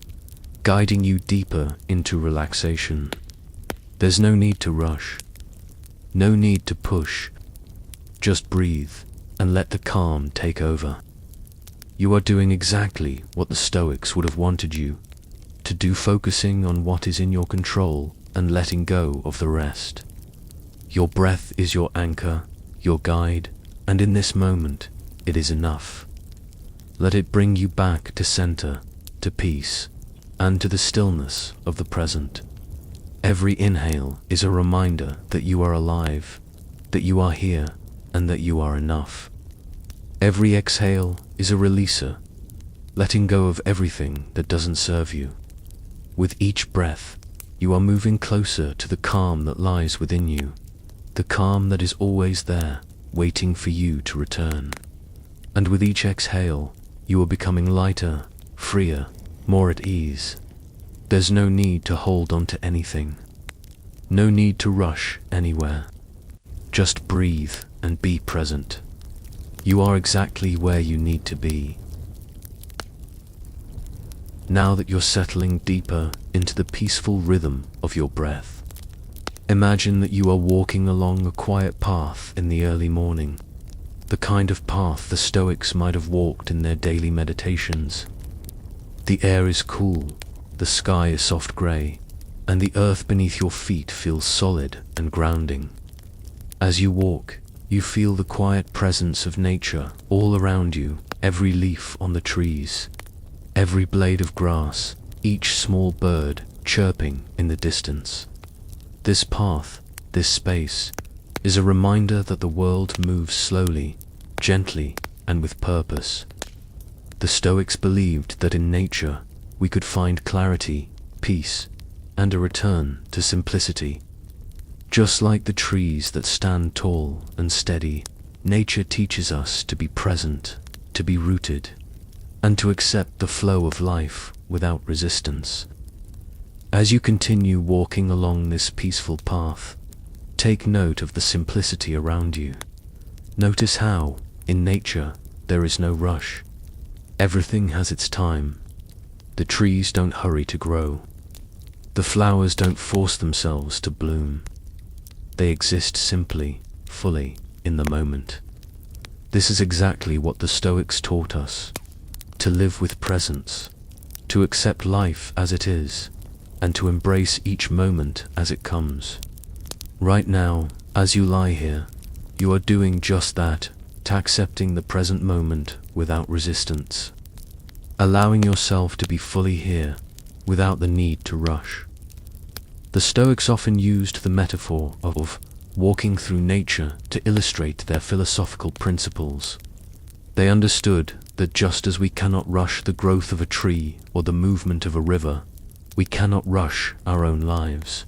guiding you deeper into relaxation. There's no need to rush, no need to push. Just breathe and let the calm take over. You are doing exactly what the Stoics would have wanted you to do, focusing on what is in your control and letting go of the rest. Your breath is your anchor, your guide, and in this moment, it is enough. Let it bring you back to center, to peace, and to the stillness of the present. Every inhale is a reminder that you are alive, that you are here, and that you are enough. Every exhale is a releaser, letting go of everything that doesn't serve you. With each breath, you are moving closer to the calm that lies within you, the calm that is always there, waiting for you to return. And with each exhale, you are becoming lighter, freer, more at ease. There's no need to hold on to anything, no need to rush anywhere. Just breathe and be present. You are exactly where you need to be. Now that you're settling deeper into the peaceful rhythm of your breath, imagine that you are walking along a quiet path in the early morning, the kind of path the Stoics might have walked in their daily meditations. The air is cool, the sky is soft grey, and the earth beneath your feet feels solid and grounding. As you walk, you feel the quiet presence of nature all around you, every leaf on the trees, every blade of grass, each small bird chirping in the distance. This path, this space, is a reminder that the world moves slowly, gently, and with purpose. The Stoics believed that in nature we could find clarity, peace, and a return to simplicity. Just like the trees that stand tall and steady, nature teaches us to be present, to be rooted, and to accept the flow of life without resistance. As you continue walking along this peaceful path, take note of the simplicity around you. Notice how, in nature, there is no rush. Everything has its time. The trees don't hurry to grow. The flowers don't force themselves to bloom. They exist simply, fully, in the moment. This is exactly what the Stoics taught us: to live with presence, to accept life as it is, and to embrace each moment as it comes. Right now, as you lie here, you are doing just that, accepting the present moment without resistance, allowing yourself to be fully here without the need to rush. The Stoics often used the metaphor of walking through nature to illustrate their philosophical principles. They understood that just as we cannot rush the growth of a tree or the movement of a river, we cannot rush our own lives.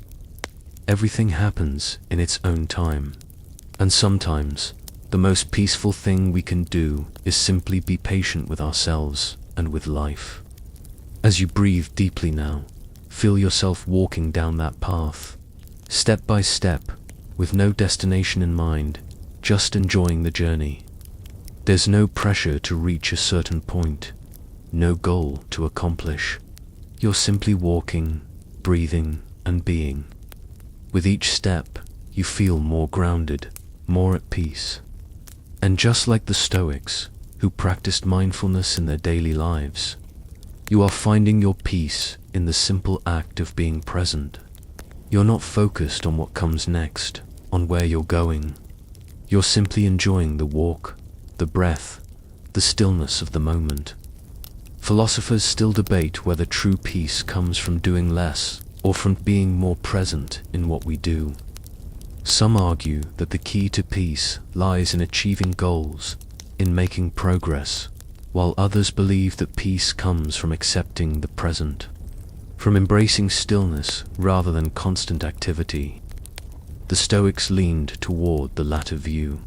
Everything happens in its own time, and sometimes the most peaceful thing we can do is simply be patient with ourselves and with life. As you breathe deeply now, feel yourself walking down that path, step by step, with no destination in mind, just enjoying the journey. There's no pressure to reach a certain point, no goal to accomplish. You're simply walking, breathing, and being. With each step, you feel more grounded, more at peace. And just like the Stoics, who practiced mindfulness in their daily lives, you are finding your peace in the simple act of being present. You're not focused on what comes next, on where you're going. You're simply enjoying the walk, the breath, the stillness of the moment. Philosophers still debate whether true peace comes from doing less or from being more present in what we do. Some argue that the key to peace lies in achieving goals, in making progress, while others believe that peace comes from accepting the present, from embracing stillness rather than constant activity. The Stoics leaned toward the latter view.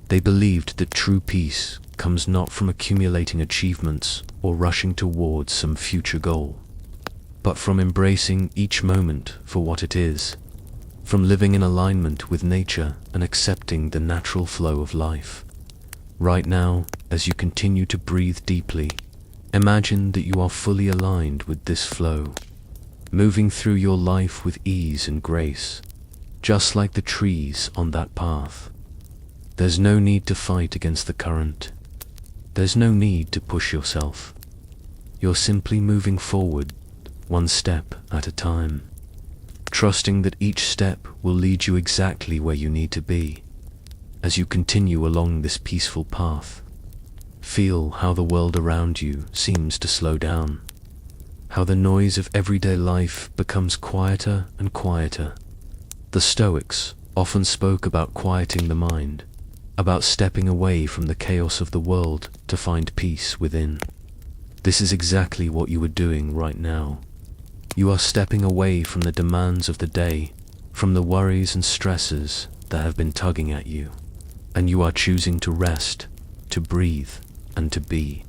They believed that true peace comes not from accumulating achievements or rushing towards some future goal, but from embracing each moment for what it is, from living in alignment with nature and accepting the natural flow of life. Right now, as you continue to breathe deeply, imagine that you are fully aligned with this flow, moving through your life with ease and grace, just like the trees on that path. There's no need to fight against the current. There's no need to push yourself. You're simply moving forward, one step at a time, trusting that each step will lead you exactly where you need to be. As you continue along this peaceful path, feel how the world around you seems to slow down, how the noise of everyday life becomes quieter and quieter. The Stoics often spoke about quieting the mind, about stepping away from the chaos of the world to find peace within. This is exactly what you are doing right now. You are stepping away from the demands of the day, from the worries and stresses that have been tugging at you, and you are choosing to rest, to breathe, and to be.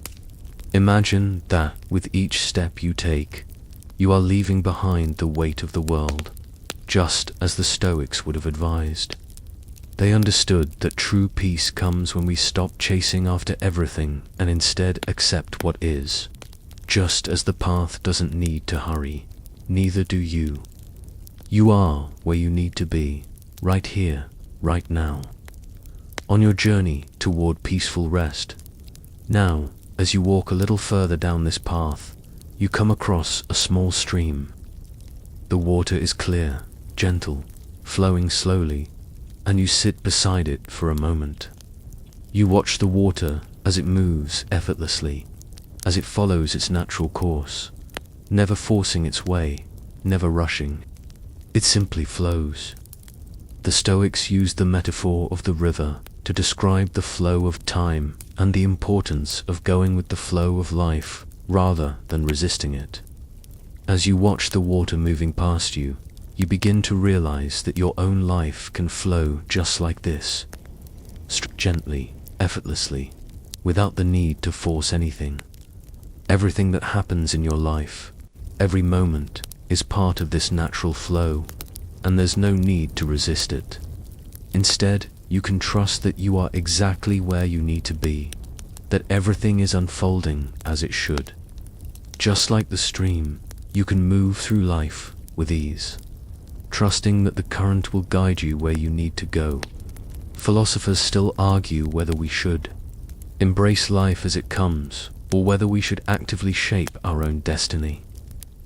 Imagine that with each step you take, you are leaving behind the weight of the world, just as the Stoics would have advised. They understood that true peace comes when we stop chasing after everything and instead accept what is. Just as the path doesn't need to hurry, neither do you. You are where you need to be, right here, right now, on your journey toward peaceful rest. Now, as you walk a little further down this path, you come across a small stream. The water is clear, gentle, flowing slowly, and you sit beside it for a moment. You watch the water as it moves effortlessly, as it follows its natural course, never forcing its way, never rushing. It simply flows. The Stoics used the metaphor of the river to describe the flow of time and the importance of going with the flow of life rather than resisting it. As you watch the water moving past you, you begin to realize that your own life can flow just like this, gently, effortlessly, without the need to force anything. Everything that happens in your life, every moment, is part of this natural flow, and there's no need to resist it. Instead, you can trust that you are exactly where you need to be, that everything is unfolding as it should. Just like the stream, you can move through life with ease, trusting that the current will guide you where you need to go. Philosophers still argue whether we should embrace life as it comes, or whether we should actively shape our own destiny.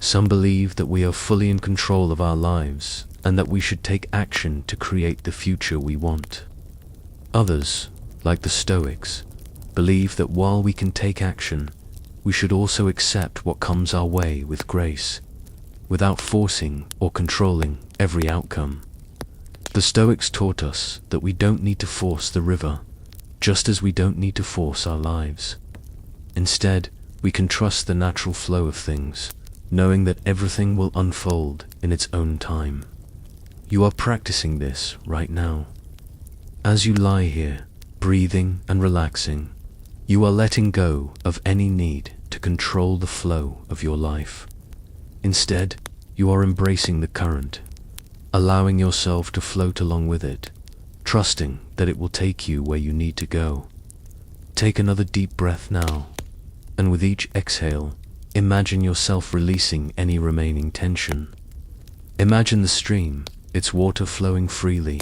Some believe that we are fully in control of our lives, and that we should take action to create the future we want. Others, like the Stoics, believe that while we can take action, we should also accept what comes our way with grace, without forcing or controlling every outcome. The Stoics taught us that we don't need to force the river, just as we don't need to force our lives. Instead, we can trust the natural flow of things, knowing that everything will unfold in its own time. You are practicing this right now. As you lie here, breathing and relaxing, you are letting go of any need to control the flow of your life. Instead, you are embracing the current, allowing yourself to float along with it, trusting that it will take you where you need to go. Take another deep breath now, and with each exhale, imagine yourself releasing any remaining tension. Imagine the stream, its water flowing freely,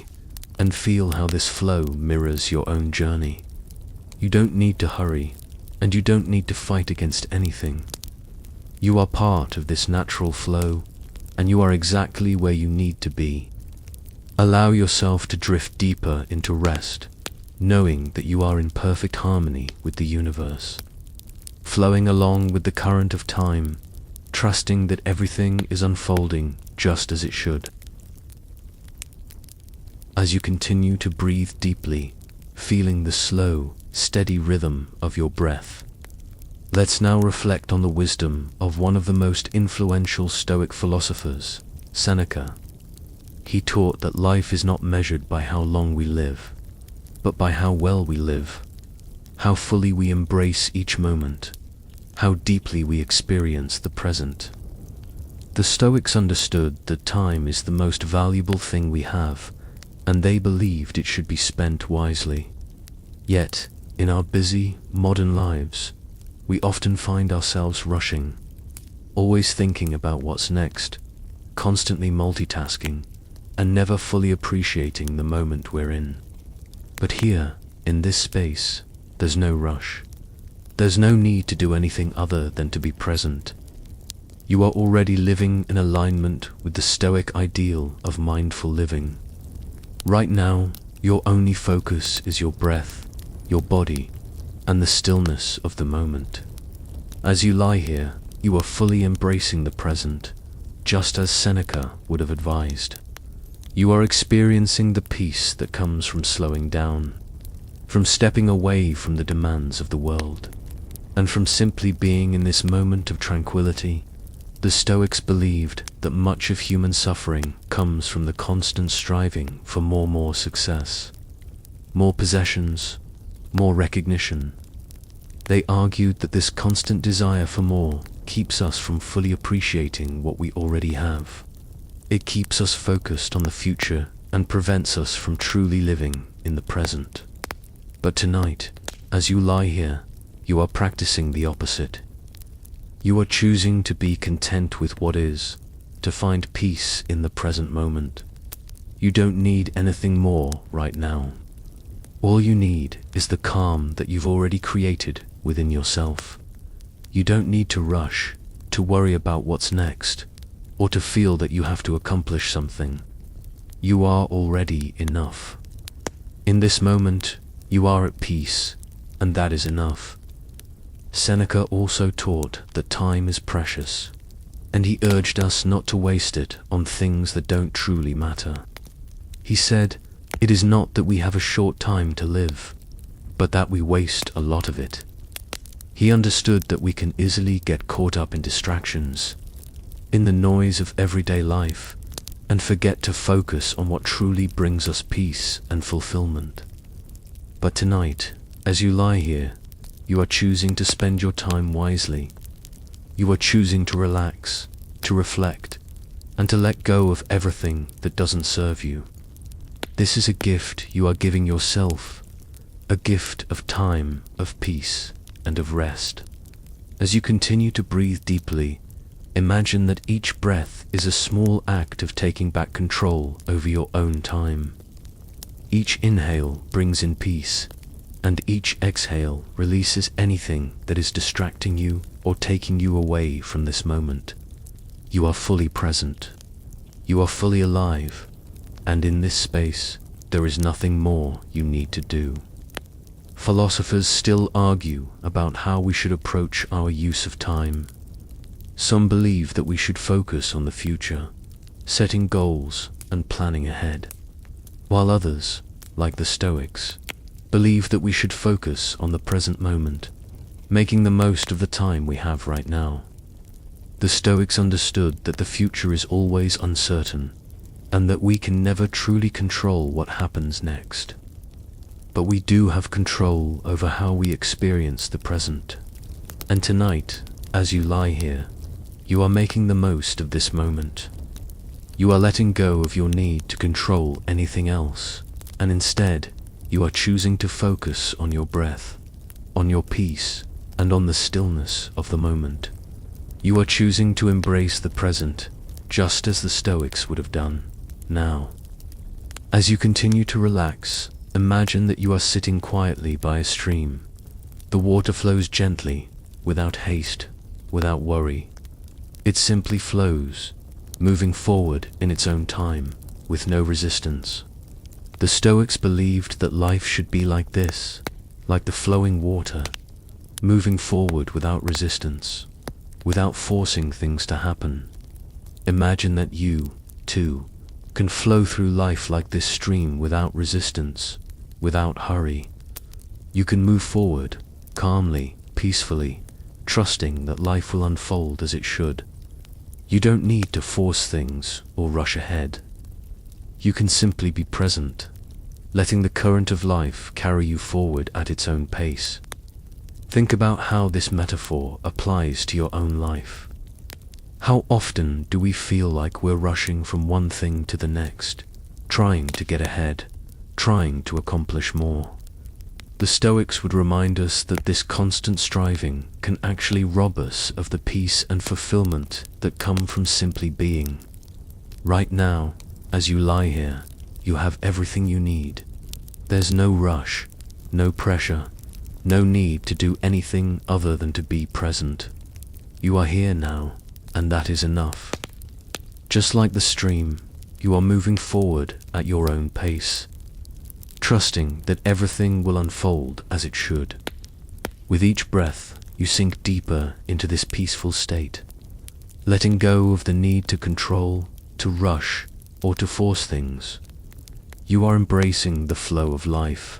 and feel how this flow mirrors your own journey. You don't need to hurry, and you don't need to fight against anything. You are part of this natural flow, and you are exactly where you need to be. Allow yourself to drift deeper into rest, knowing that you are in perfect harmony with the universe. Flowing along with the current of time, trusting that everything is unfolding just as it should. As you continue to breathe deeply, feeling the slow, steady rhythm of your breath, let's now reflect on the wisdom of one of the most influential Stoic philosophers, Seneca. He taught that life is not measured by how long we live, but by how well we live, how fully we embrace each moment, how deeply we experience the present. The Stoics understood that time is the most valuable thing we have, and they believed it should be spent wisely. Yet, in our busy, modern lives, we often find ourselves rushing, always thinking about what's next, constantly multitasking, and never fully appreciating the moment we're in. But here, in this space, there's no rush. There's no need to do anything other than to be present. You are already living in alignment with the Stoic ideal of mindful living. Right now, your only focus is your breath, your body, and the stillness of the moment. As you lie here, you are fully embracing the present, just as Seneca would have advised. You are experiencing the peace that comes from slowing down, from stepping away from the demands of the world, and from simply being in this moment of tranquility. The Stoics believed that much of human suffering comes from the constant striving for more success, more possessions, more recognition. They argued that this constant desire for more keeps us from fully appreciating what we already have. It keeps us focused on the future and prevents us from truly living in the present. But tonight, as you lie here, you are practicing the opposite. You are choosing to be content with what is, to find peace in the present moment. You don't need anything more right now. All you need is the calm that you've already created within yourself. You don't need to rush, to worry about what's next, or to feel that you have to accomplish something. You are already enough. In this moment, you are at peace, and that is enough. Seneca also taught that time is precious, and he urged us not to waste it on things that don't truly matter. He said, "It is not that we have a short time to live, but that we waste a lot of it." He understood that we can easily get caught up in distractions, in the noise of everyday life, and forget to focus on what truly brings us peace and fulfillment. But tonight, as you lie here, you are choosing to spend your time wisely. You are choosing to relax, to reflect, and to let go of everything that doesn't serve you. This is a gift you are giving yourself, a gift of time, of peace, and of rest. As you continue to breathe deeply, imagine that each breath is a small act of taking back control over your own time. Each inhale brings in peace, and each exhale releases anything that is distracting you or taking you away from this moment. You are fully present. You are fully alive, and in this space, there is nothing more you need to do. Philosophers still argue about how we should approach our use of time. Some believe that we should focus on the future, setting goals and planning ahead, while others, like the Stoics, believe that we should focus on the present moment, making the most of the time we have right now. The Stoics understood that the future is always uncertain, and that we can never truly control what happens next. But we do have control over how we experience the present. And tonight, as you lie here, you are making the most of this moment. You are letting go of your need to control anything else, and instead, you are choosing to focus on your breath, on your peace, and on the stillness of the moment. You are choosing to embrace the present, just as the Stoics would have done. Now, as you continue to relax, imagine that you are sitting quietly by a stream. The water flows gently, without haste, without worry. It simply flows, moving forward in its own time, with no resistance. The Stoics believed that life should be like this, like the flowing water, moving forward without resistance, without forcing things to happen. Imagine that you, too, can flow through life like this stream without resistance, without hurry. You can move forward, calmly, peacefully, trusting that life will unfold as it should. You don't need to force things or rush ahead. You can simply be present, letting the current of life carry you forward at its own pace. Think about how this metaphor applies to your own life. How often do we feel like we're rushing from one thing to the next, trying to get ahead, trying to accomplish more? The Stoics would remind us that this constant striving can actually rob us of the peace and fulfillment that come from simply being. Right now, as you lie here, you have everything you need. There's no rush, no pressure, no need to do anything other than to be present. You are here now, and that is enough. Just like the stream, you are moving forward at your own pace, trusting that everything will unfold as it should. With each breath, you sink deeper into this peaceful state, letting go of the need to control, to rush, or to force things. You are embracing the flow of life,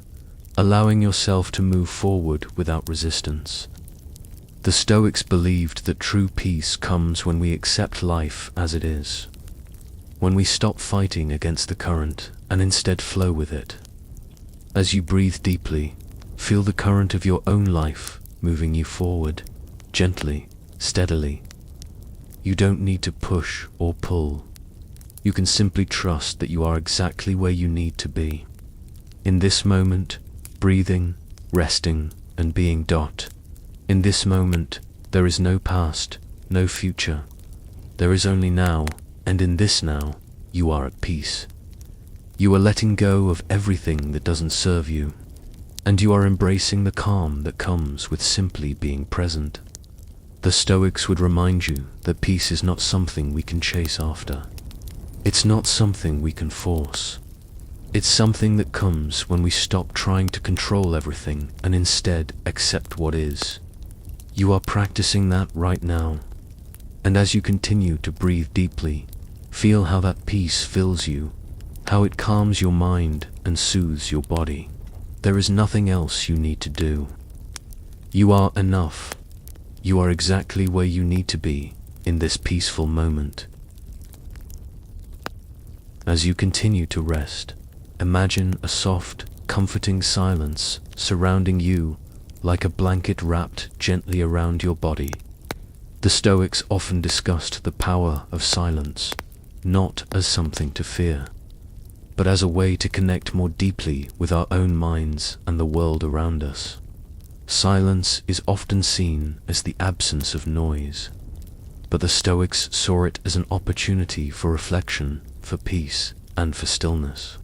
allowing yourself to move forward without resistance. The Stoics believed that true peace comes when we accept life as it is, when we stop fighting against the current and instead flow with it. As you breathe deeply, feel the current of your own life moving you forward, gently, steadily. You don't need to push or pull. You can simply trust that you are exactly where you need to be. In this moment, breathing, resting, and being . In this moment, there is no past, no future. There is only now, and in this now, you are at peace. You are letting go of everything that doesn't serve you, and you are embracing the calm that comes with simply being present. The Stoics would remind you that peace is not something we can chase after. It's not something we can force. It's something that comes when we stop trying to control everything and instead accept what is. You are practicing that right now, and as you continue to breathe deeply, feel how that peace fills you, how it calms your mind and soothes your body. There is nothing else you need to do. You are enough. You are exactly where you need to be in this peaceful moment. As you continue to rest, imagine a soft, comforting silence surrounding you like a blanket wrapped gently around your body. The Stoics often discussed the power of silence, not as something to fear, but as a way to connect more deeply with our own minds and the world around us. Silence is often seen as the absence of noise, but the Stoics saw it as an opportunity for reflection, for peace, and for stillness.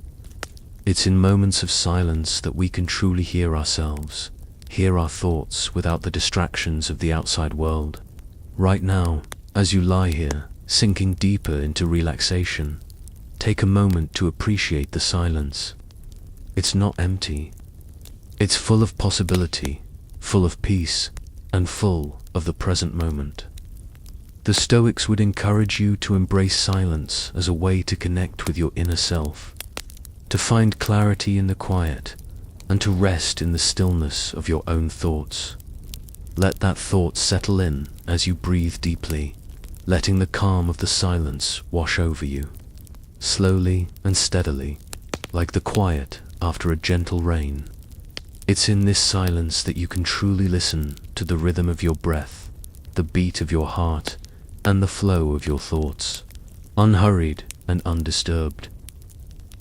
It's in moments of silence that we can truly hear ourselves, hear our thoughts without the distractions of the outside world. Right now, as you lie here, Sinking deeper into relaxation, take a moment to appreciate the silence. It's not empty. It's full of possibility, full of peace, and full of the present moment. The Stoics would encourage you to embrace silence as a way to connect with your inner self, to find clarity in the quiet, and to rest in the stillness of your own thoughts. Let that thought settle in as you breathe deeply, letting the calm of the silence wash over you, slowly and steadily, like the quiet after a gentle rain. It's in this silence that you can truly listen to the rhythm of your breath, the beat of your heart, and the flow of your thoughts, unhurried and undisturbed.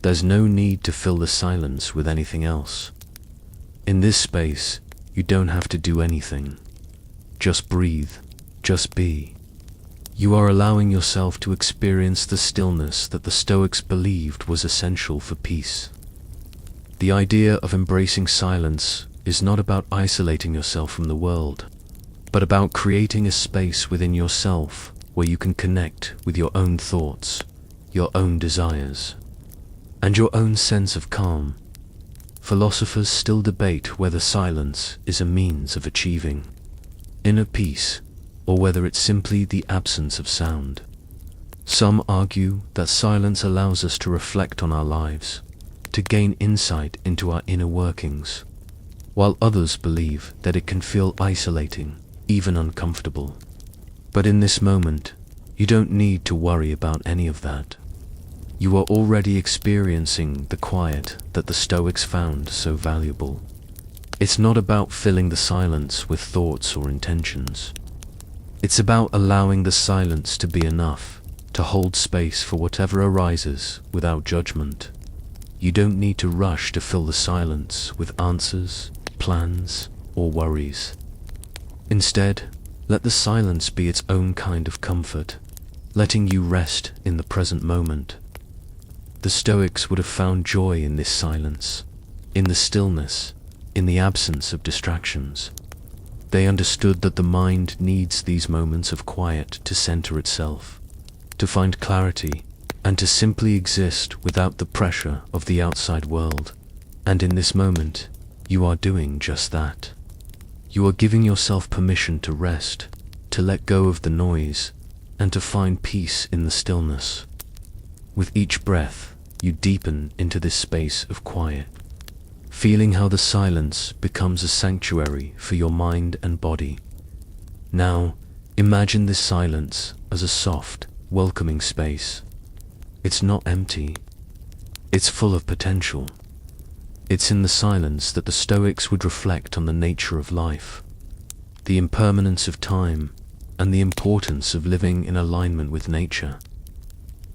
There's no need to fill the silence with anything else. In this space, you don't have to do anything. Just breathe, just be. You are allowing yourself to experience the stillness that the Stoics believed was essential for peace. The idea of embracing silence is not about isolating yourself from the world, but about creating a space within yourself where you can connect with your own thoughts, your own desires, and your own sense of calm. Philosophers still debate whether silence is a means of achieving inner peace, or whether it's simply the absence of sound. Some argue that silence allows us to reflect on our lives, to gain insight into our inner workings, while others believe that it can feel isolating, even uncomfortable. But in this moment, you don't need to worry about any of that. You are already experiencing the quiet that the Stoics found so valuable. It's not about filling the silence with thoughts or intentions. It's about allowing the silence to be enough, to hold space for whatever arises without judgment. You don't need to rush to fill the silence with answers, plans, or worries. Instead, let the silence be its own kind of comfort, letting you rest in the present moment. The Stoics would have found joy in this silence, in the stillness, in the absence of distractions. They understood that the mind needs these moments of quiet to center itself, to find clarity, and to simply exist without the pressure of the outside world. And in this moment, you are doing just that. You are giving yourself permission to rest, to let go of the noise, and to find peace in the stillness. With each breath, you deepen into this space of quiet, feeling how the silence becomes a sanctuary for your mind and body. Now, imagine this silence as a soft, welcoming space. It's not empty. It's full of potential. It's in the silence that the Stoics would reflect on the nature of life, the impermanence of time, and the importance of living in alignment with nature.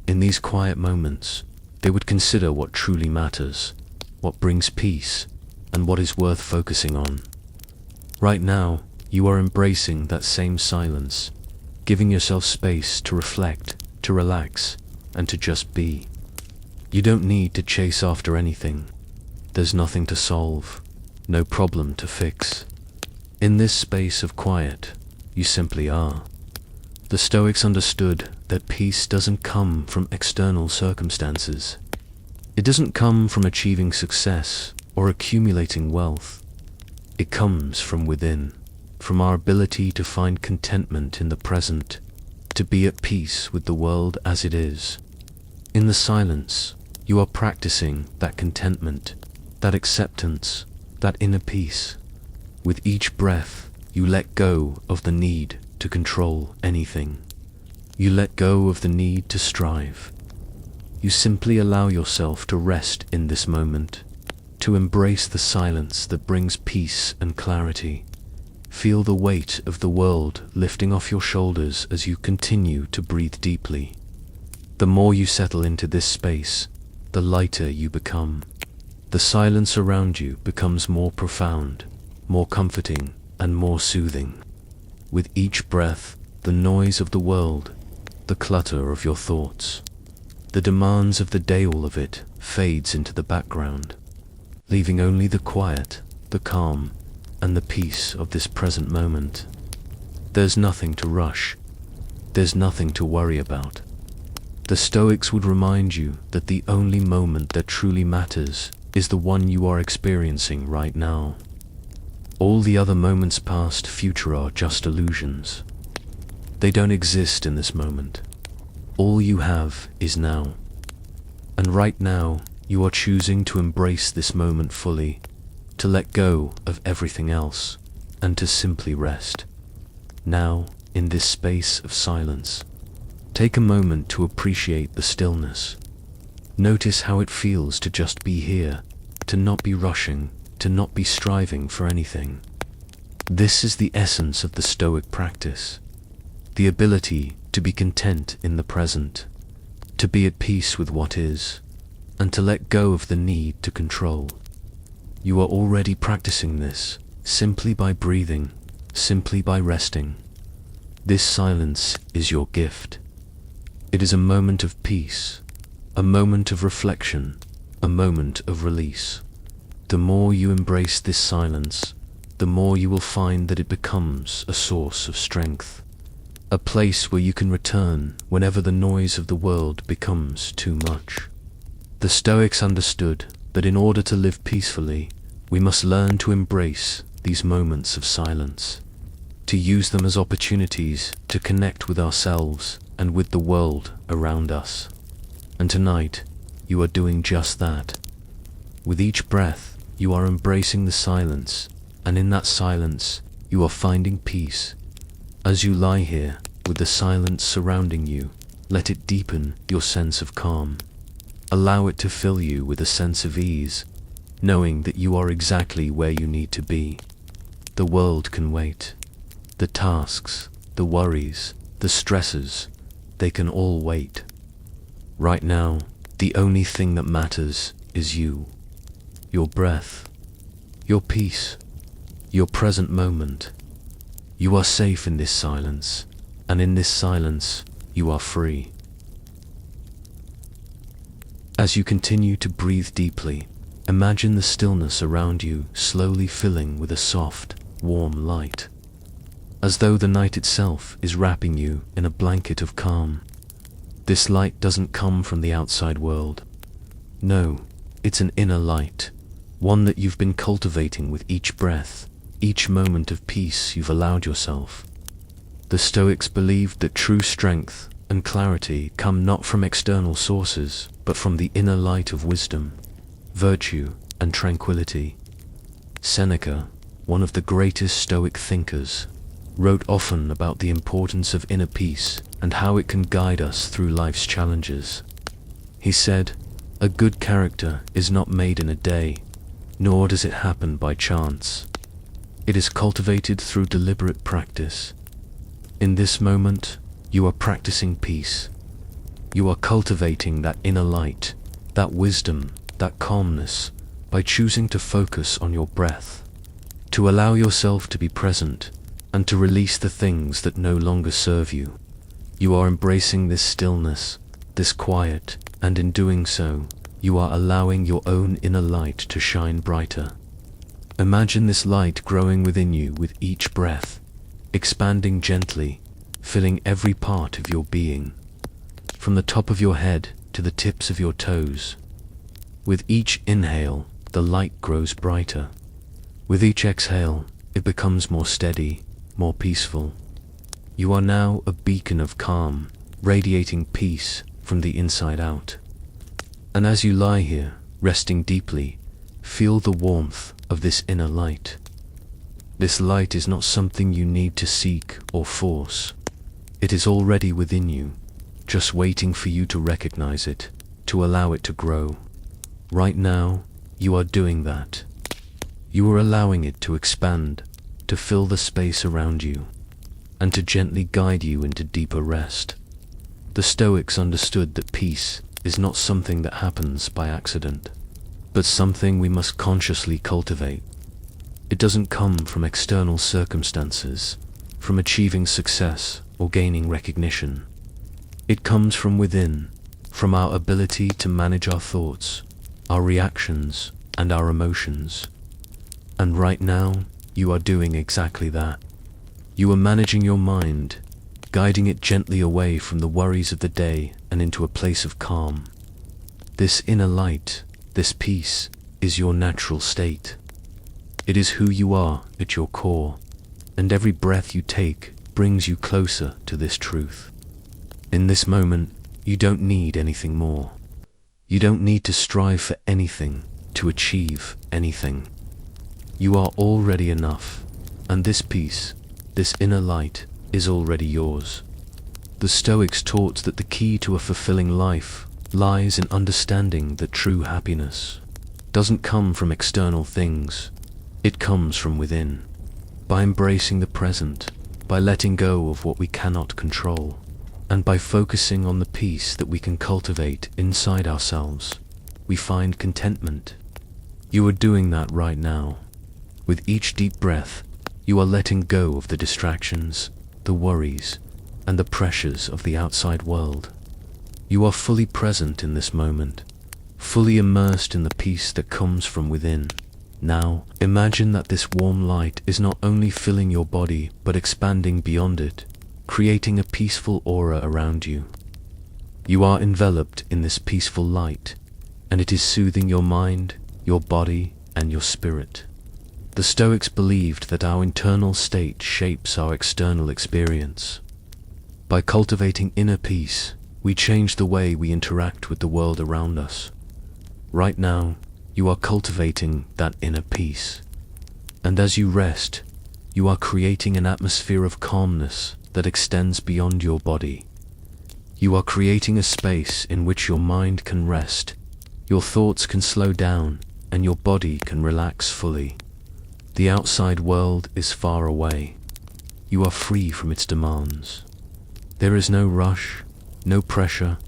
In these quiet moments, they would consider what truly matters, what brings peace, and what is worth focusing on. Right now, you are embracing that same silence, giving yourself space to reflect, to relax, and to just be. You don't need to chase after anything. There's nothing to solve, no problem to fix. In this space of quiet, you simply are. The Stoics understood that peace doesn't come from external circumstances. It doesn't come from achieving success or accumulating wealth. It comes from within, from our ability to find contentment in the present, to be at peace with the world as it is. In the silence, you are practicing that contentment, that acceptance, that inner peace. With each breath, you let go of the need to control anything. You let go of the need to strive. You simply allow yourself to rest in this moment, to embrace the silence that brings peace and clarity. Feel the weight of the world lifting off your shoulders as you continue to breathe deeply. The more you settle into this space, the lighter you become. The silence around you becomes more profound, more comforting, and more soothing. With each breath, the noise of the world, the clutter of your thoughts, the demands of the day, all of it fades into the background, leaving only the quiet, the calm, and the peace of this present moment. There's nothing to rush, There's nothing to worry about. The Stoics would remind you that the only moment that truly matters is the one you are experiencing right now. All the other moments past, future are just illusions. They don't exist in this moment. All you have is now. And right now, you are choosing to embrace this moment fully, to let go of everything else, and to simply rest. Now, in this space of silence, take a moment to appreciate the stillness. Notice how it feels to just be here, to not be rushing, to not be striving for anything. This is the essence of the Stoic practice. The ability to be content in the present, to be at peace with what is, and to let go of the need to control. You are already practicing this, simply by breathing, simply by resting. This silence is your gift. It is a moment of peace, a moment of reflection, a moment of release. The more you embrace this silence, the more you will find that it becomes a source of strength, a place where you can return whenever the noise of the world becomes too much. The Stoics understood that in order to live peacefully, we must learn to embrace these moments of silence, to use them as opportunities to connect with ourselves and with the world around us. And tonight, you are doing just that. With each breath, you are embracing the silence, and in that silence, you are finding peace. As you lie here, with the silence surrounding you, let it deepen your sense of calm. Allow it to fill you with a sense of ease, knowing that you are exactly where you need to be. The world can wait. The tasks, the worries, the stresses, they can all wait. Right now, the only thing that matters is you. Your breath, your peace, your present moment. You are safe in this silence, and in this silence, you are free. As you continue to breathe deeply, imagine the stillness around you slowly filling with a soft, warm light, as though the night itself is wrapping you in a blanket of calm. This light doesn't come from the outside world. No, it's an inner light, one that you've been cultivating with each breath, each moment of peace you've allowed yourself. The Stoics believed that true strength and clarity come not from external sources, but from the inner light of wisdom, virtue, and tranquility. Seneca, one of the greatest Stoic thinkers, wrote often about the importance of inner peace and how it can guide us through life's challenges. He said, "A good character is not made in a day, nor does it happen by chance. It is cultivated through deliberate practice." In this moment, you are practicing peace. You are cultivating that inner light, that wisdom, that calmness, by choosing to focus on your breath, to allow yourself to be present, and to release the things that no longer serve you. You are embracing this stillness, this quiet, and in doing so, you are allowing your own inner light to shine brighter. Imagine this light growing within you with each breath, expanding gently, filling every part of your being, from the top of your head to the tips of your toes. With each inhale, the light grows brighter. With each exhale, it becomes more steady, more peaceful. You are now a beacon of calm, radiating peace from the inside out. And as you lie here, resting deeply, feel the warmth of this inner light. This light is not something you need to seek or force. It is already within you, just waiting for you to recognize it, to allow it to grow. Right now, you are doing that. You are allowing it to expand, to fill the space around you, and to gently guide you into deeper rest. The Stoics understood that peace is not something that happens by accident, but something we must consciously cultivate. It doesn't come from external circumstances, from achieving success or gaining recognition. It comes from within, from our ability to manage our thoughts, our reactions, and our emotions. And right now, you are doing exactly that. You are managing your mind, guiding it gently away from the worries of the day and into a place of calm. This inner light, this peace, is your natural state. It is who you are at your core, and every breath you take brings you closer to this truth. In this moment, you don't need anything more. You don't need to strive for anything, to achieve anything. You are already enough, and this peace, this inner light, is already yours. The Stoics taught that the key to a fulfilling life lies in understanding that true happiness doesn't come from external things, it comes from within. By embracing the present, by letting go of what we cannot control, and by focusing on the peace that we can cultivate inside ourselves, we find contentment. You are doing that right now. With each deep breath, you are letting go of the distractions, the worries, and the pressures of the outside world. You are fully present in this moment, fully immersed in the peace that comes from within. Now, imagine that this warm light is not only filling your body, but expanding beyond it, creating a peaceful aura around you. You are enveloped in this peaceful light, and it is soothing your mind, your body, and your spirit. The Stoics believed that our internal state shapes our external experience. By cultivating inner peace, we change the way we interact with the world around us. Right now, you are cultivating that inner peace. And as you rest, you are creating an atmosphere of calmness that extends beyond your body. You are creating a space in which your mind can rest, your thoughts can slow down, and your body can relax fully. The outside world is far away. You are free from its demands. There is no rush, no pressure,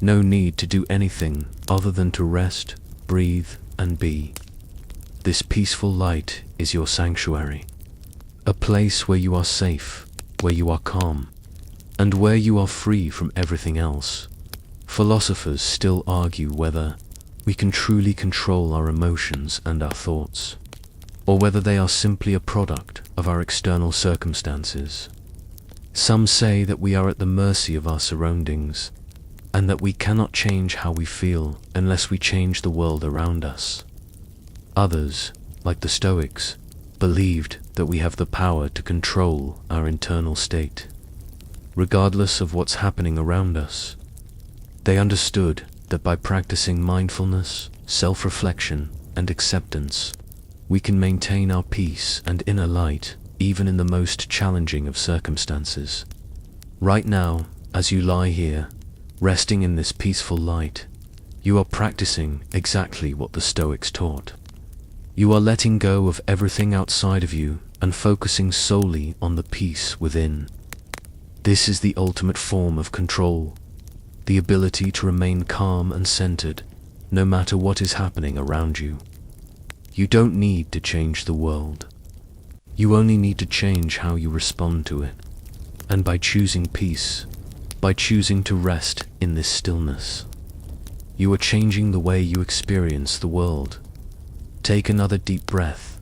no need to do anything other than to rest, breathe, and be. This peaceful light is your sanctuary, a place where you are safe, where you are calm, and where you are free from everything else. Philosophers still argue whether we can truly control our emotions and our thoughts, or whether they are simply a product of our external circumstances. Some say that we are at the mercy of our surroundings, and that we cannot change how we feel unless we change the world around us. Others, like the Stoics, believed that we have the power to control our internal state, regardless of what's happening around us. They understood that by practicing mindfulness, self-reflection, and acceptance, we can maintain our peace and inner light even in the most challenging of circumstances. Right now, as you lie here, resting in this peaceful light, you are practicing exactly what the Stoics taught. You are letting go of everything outside of you and focusing solely on the peace within. This is the ultimate form of control, the ability to remain calm and centered, no matter what is happening around you. You don't need to change the world. You only need to change how you respond to it. And by choosing peace, by choosing to rest in this stillness, you are changing the way you experience the world. Take another deep breath,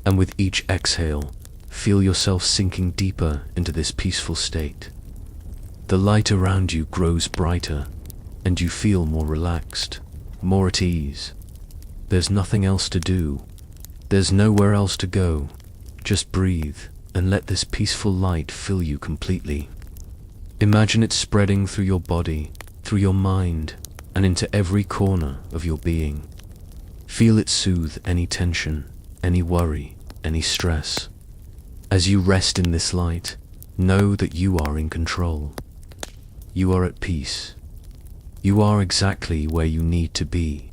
and with each exhale, feel yourself sinking deeper into this peaceful state. The light around you grows brighter, and you feel more relaxed, more at ease. There's nothing else to do. There's nowhere else to go. Just breathe and let this peaceful light fill you completely. Imagine it spreading through your body, through your mind, and into every corner of your being. Feel it soothe any tension, any worry, any stress. As you rest in this light, know that you are in control. You are at peace. You are exactly where you need to be.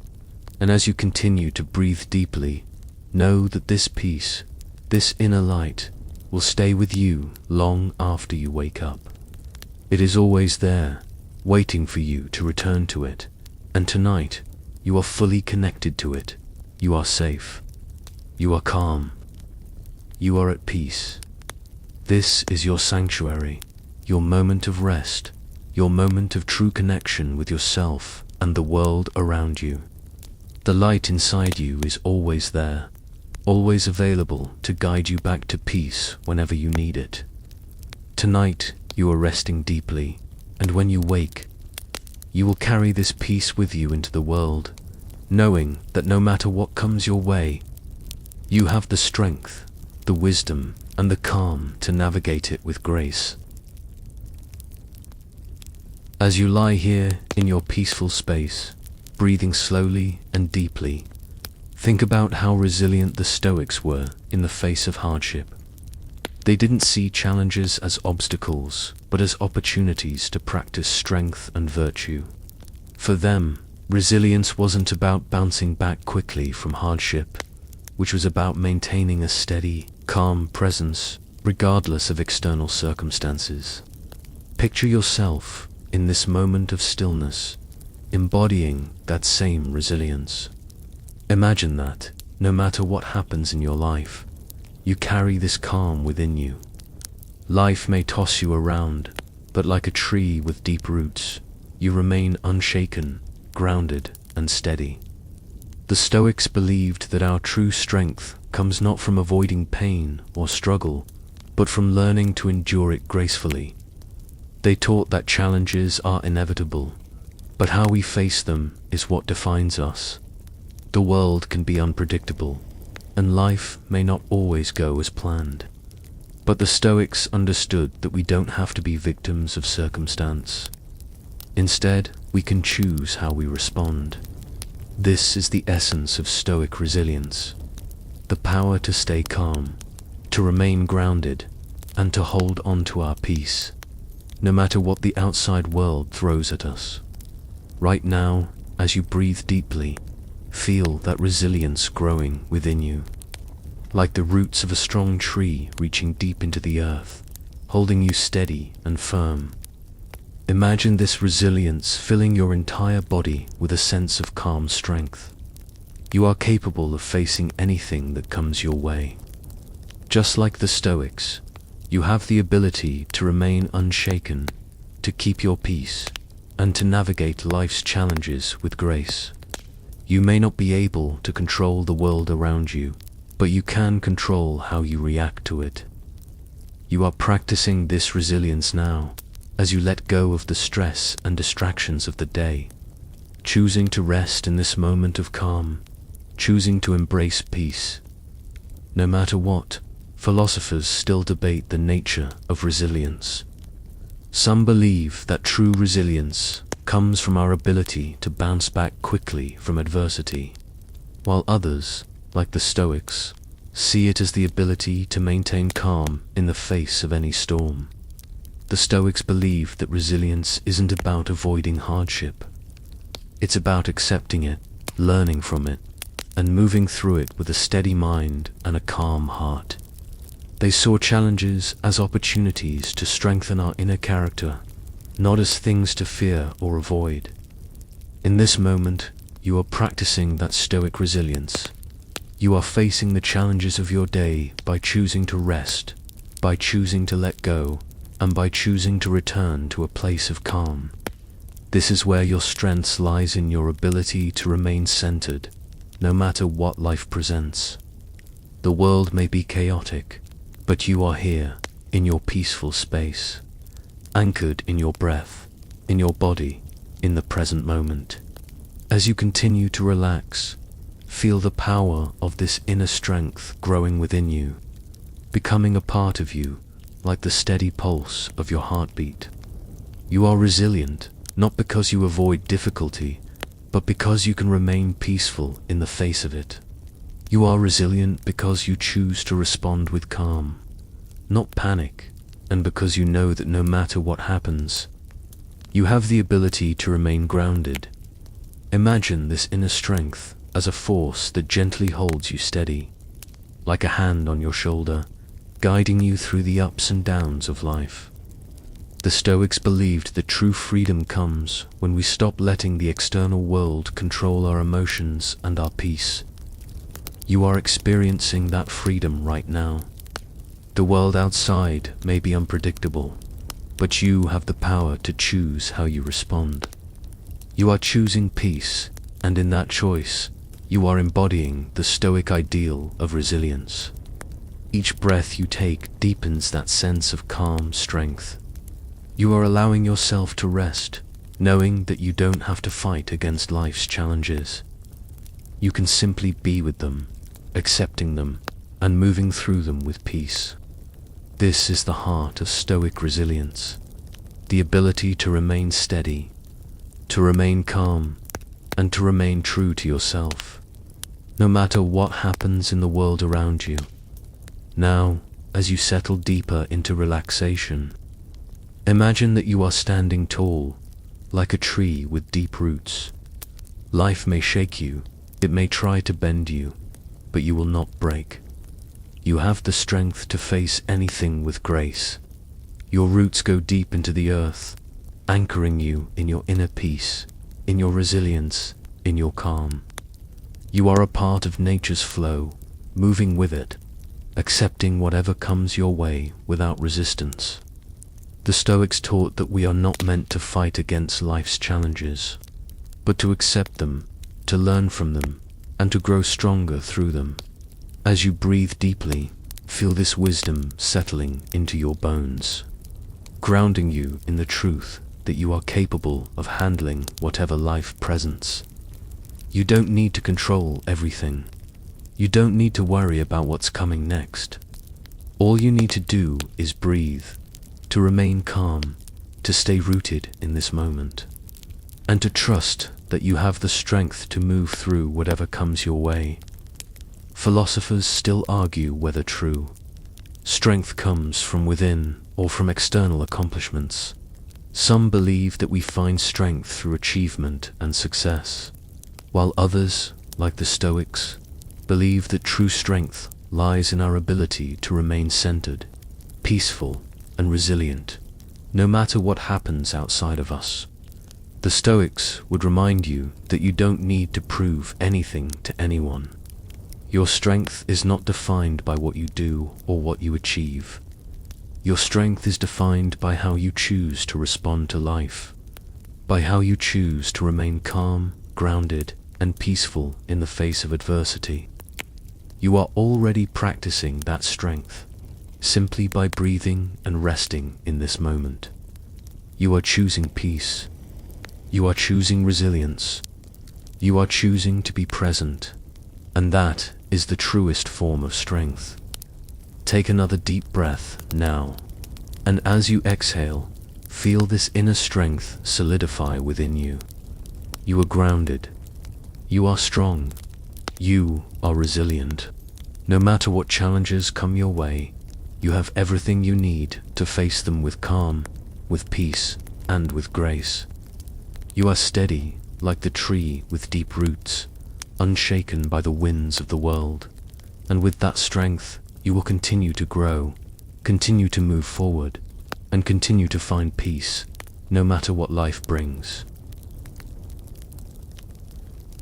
And as you continue to breathe deeply, know that this peace, this inner light, will stay with you long after you wake up. It is always there, waiting for you to return to it. And tonight, you are fully connected to it. You are safe. You are calm. You are at peace. This is your sanctuary, your moment of rest, your moment of true connection with yourself and the world around you. The light inside you is always there, always available to guide you back to peace whenever you need it. Tonight, you are resting deeply, and when you wake, you will carry this peace with you into the world, knowing that no matter what comes your way, you have the strength, the wisdom, and the calm to navigate it with grace. As you lie here in your peaceful space, breathing slowly and deeply, think about how resilient the Stoics were in the face of hardship. They didn't see challenges as obstacles, but as opportunities to practice strength and virtue. For them, resilience wasn't about bouncing back quickly from hardship, which was about maintaining a steady, calm presence regardless of external circumstances. Picture yourself in this moment of stillness, embodying that same resilience. Imagine that, no matter what happens in your life, you carry this calm within you. Life may toss you around, but like a tree with deep roots, you remain unshaken, grounded, and steady. The Stoics believed that our true strength comes not from avoiding pain or struggle, but from learning to endure it gracefully. They taught that challenges are inevitable, but how we face them is what defines us. The world can be unpredictable, and life may not always go as planned. But the Stoics understood that we don't have to be victims of circumstance. Instead, we can choose how we respond. This is the essence of Stoic resilience: the power to stay calm, to remain grounded, and to hold on to our peace, no matter what the outside world throws at us. Right now, as you breathe deeply, feel that resilience growing within you, like the roots of a strong tree reaching deep into the earth, holding you steady and firm. Imagine this resilience filling your entire body with a sense of calm strength. You are capable of facing anything that comes your way. Just like the Stoics, you have the ability to remain unshaken, to keep your peace, and to navigate life's challenges with grace. You may not be able to control the world around you, but you can control how you react to it. You are practicing this resilience now, as you let go of the stress and distractions of the day, choosing to rest in this moment of calm, choosing to embrace peace. No matter what, philosophers still debate the nature of resilience. Some believe that true resilience comes from our ability to bounce back quickly from adversity, while others, like the Stoics, see it as the ability to maintain calm in the face of any storm. The Stoics believed that resilience isn't about avoiding hardship. It's about accepting it, learning from it, and moving through it with a steady mind and a calm heart. They saw challenges as opportunities to strengthen our inner character, not as things to fear or avoid. In this moment, you are practicing that Stoic resilience. You are facing the challenges of your day by choosing to rest, by choosing to let go, and by choosing to return to a place of calm. This is where your strength lies, in your ability to remain centered, no matter what life presents. The world may be chaotic, but you are here, in your peaceful space, anchored in your breath, in your body, in the present moment. As you continue to relax, feel the power of this inner strength growing within you, becoming a part of you, like the steady pulse of your heartbeat. You are resilient, not because you avoid difficulty, but because you can remain peaceful in the face of it. You are resilient because you choose to respond with calm, not panic, and because you know that no matter what happens, you have the ability to remain grounded. Imagine this inner strength as a force that gently holds you steady, like a hand on your shoulder, guiding you through the ups and downs of life. The Stoics believed that true freedom comes when we stop letting the external world control our emotions and our peace. You are experiencing that freedom right now. The world outside may be unpredictable, but you have the power to choose how you respond. You are choosing peace, and in that choice, you are embodying the Stoic ideal of resilience. Each breath you take deepens that sense of calm strength. You are allowing yourself to rest, knowing that you don't have to fight against life's challenges. You can simply be with them, accepting them, and moving through them with peace. This is the heart of Stoic resilience, the ability to remain steady, to remain calm, and to remain true to yourself, no matter what happens in the world around you. Now, as you settle deeper into relaxation, imagine that you are standing tall, like a tree with deep roots. Life may shake you, it may try to bend you, but you will not break. You have the strength to face anything with grace. Your roots go deep into the earth, anchoring you in your inner peace, in your resilience, in your calm. You are a part of nature's flow, moving with it, accepting whatever comes your way without resistance. The Stoics taught that we are not meant to fight against life's challenges, but to accept them, to learn from them, and to grow stronger through them. As you breathe deeply, feel this wisdom settling into your bones, grounding you in the truth that you are capable of handling whatever life presents. You don't need to control everything. You don't need to worry about what's coming next. All you need to do is breathe, to remain calm, to stay rooted in this moment, and to trust that you have the strength to move through whatever comes your way. Philosophers still argue whether true strength comes from within or from external accomplishments. Some believe that we find strength through achievement and success, while others, like the Stoics, believe that true strength lies in our ability to remain centered, peaceful, and resilient, no matter what happens outside of us. The Stoics would remind you that you don't need to prove anything to anyone. Your strength is not defined by what you do or what you achieve. Your strength is defined by how you choose to respond to life, by how you choose to remain calm, grounded, and peaceful in the face of adversity. You are already practicing that strength, simply by breathing and resting in this moment. You are choosing peace. You are choosing resilience. You are choosing to be present, and that is the truest form of strength. Take another deep breath now, and as you exhale, feel this inner strength solidify within you. You are grounded. You are strong. You are resilient. No matter what challenges come your way, you have everything you need to face them with calm, with peace, and with grace. You are steady like the tree with deep roots, unshaken by the winds of the world, and with that strength you will continue to grow, continue to move forward, and continue to find peace, no matter what life brings.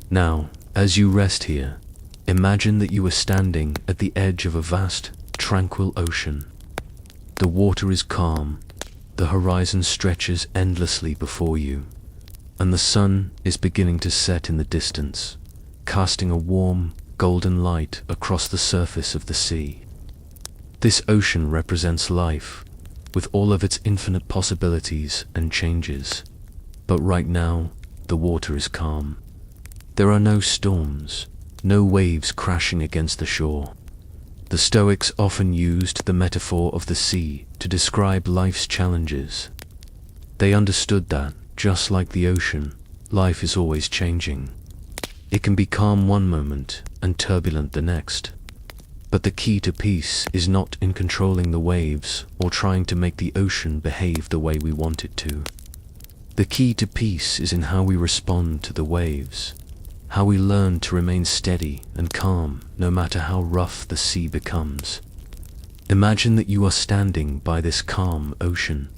Now, as you rest here, imagine that you are standing at the edge of a vast, tranquil ocean. The water is calm, the horizon stretches endlessly before you, and the sun is beginning to set in the distance, casting a warm, golden light across the surface of the sea. This ocean represents life, with all of its infinite possibilities and changes. But right now, the water is calm. There are no storms, no waves crashing against the shore. The Stoics often used the metaphor of the sea to describe life's challenges. They understood that, just like the ocean, life is always changing. It can be calm one moment and turbulent the next. But the key to peace is not in controlling the waves or trying to make the ocean behave the way we want it to. The key to peace is in how we respond to the waves, how we learn to remain steady and calm no matter how rough the sea becomes. Imagine that you are standing by this calm ocean,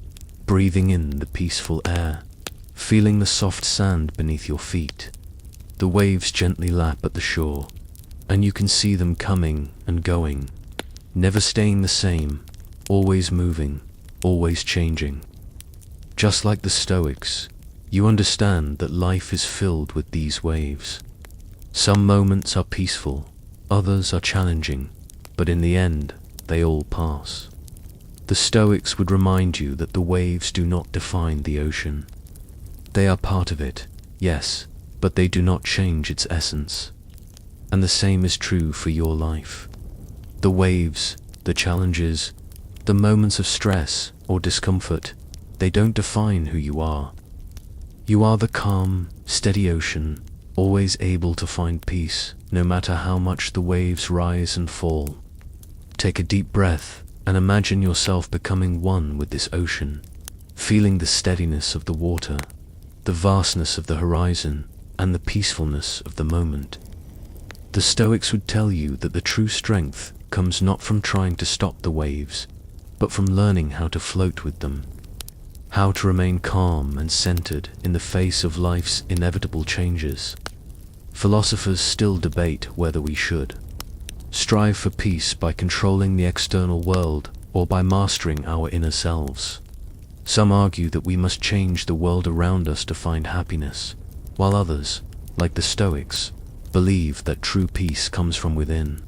breathing in the peaceful air, feeling the soft sand beneath your feet. The waves gently lap at the shore, and you can see them coming and going, never staying the same, always moving, always changing. Just like the Stoics, you understand that life is filled with these waves. Some moments are peaceful, others are challenging, but in the end, they all pass. The Stoics would remind you that the waves do not define the ocean. They are part of it, yes, but they do not change its essence. And the same is true for your life. The waves, the challenges, the moments of stress or discomfort, they don't define who you are. You are the calm, steady ocean, always able to find peace, no matter how much the waves rise and fall. Take a deep breath and imagine yourself becoming one with this ocean, feeling the steadiness of the water, the vastness of the horizon, and the peacefulness of the moment. The Stoics would tell you that the true strength comes not from trying to stop the waves, but from learning how to float with them, how to remain calm and centered in the face of life's inevitable changes. Philosophers still debate whether we should strive for peace by controlling the external world or by mastering our inner selves. Some argue that we must change the world around us to find happiness, while others, like the Stoics, believe that true peace comes from within,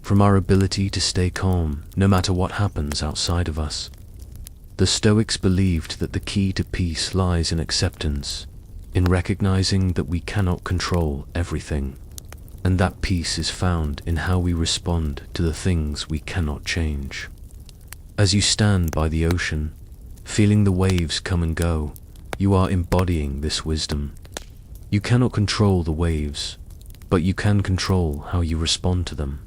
from our ability to stay calm no matter what happens outside of us. The Stoics believed that the key to peace lies in acceptance, in recognizing that we cannot control everything, and that peace is found in how we respond to the things we cannot change. As you stand by the ocean, feeling the waves come and go, you are embodying this wisdom. You cannot control the waves, but you can control how you respond to them.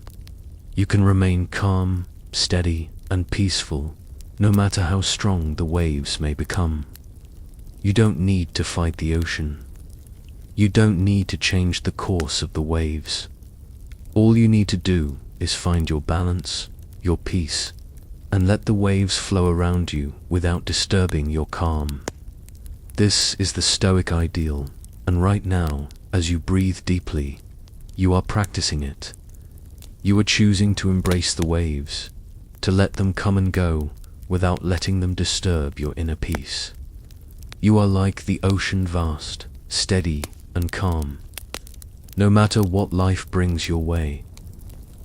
You can remain calm, steady, and peaceful, no matter how strong the waves may become. You don't need to fight the ocean. You don't need to change the course of the waves. All you need to do is find your balance, your peace, and let the waves flow around you without disturbing your calm. This is the Stoic ideal, and right now, as you breathe deeply, you are practicing it. You are choosing to embrace the waves, to let them come and go without letting them disturb your inner peace. You are like the ocean, vast, steady, and calm, no matter what life brings your way.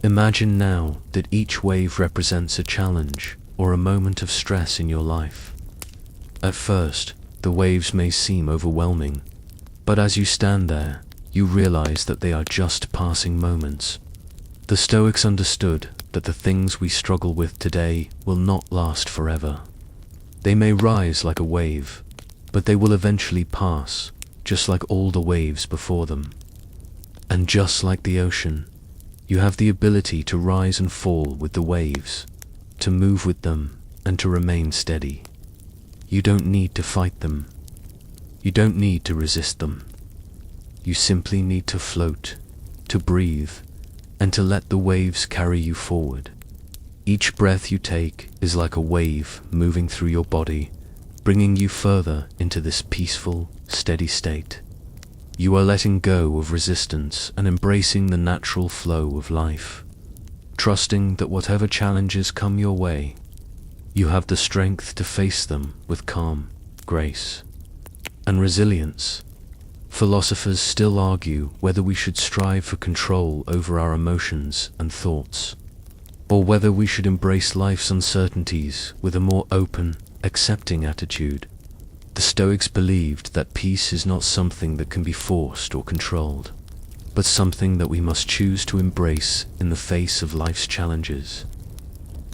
Imagine now that each wave represents a challenge or a moment of stress in your life. At first, the waves may seem overwhelming, but as you stand there, you realize that they are just passing moments. The Stoics understood that the things we struggle with today will not last forever. They may rise like a wave, but they will eventually pass, just like all the waves before them. And just like the ocean, you have the ability to rise and fall with the waves, to move with them, and to remain steady. You don't need to fight them. You don't need to resist them. You simply need to float, to breathe, and to let the waves carry you forward. Each breath you take is like a wave moving through your body, bringing you further into this peaceful, steady state. You are letting go of resistance and embracing the natural flow of life, trusting that whatever challenges come your way, you have the strength to face them with calm, grace, and resilience. Philosophers still argue whether we should strive for control over our emotions and thoughts, or whether we should embrace life's uncertainties with a more open, accepting attitude. The Stoics believed that peace is not something that can be forced or controlled, but something that we must choose to embrace in the face of life's challenges.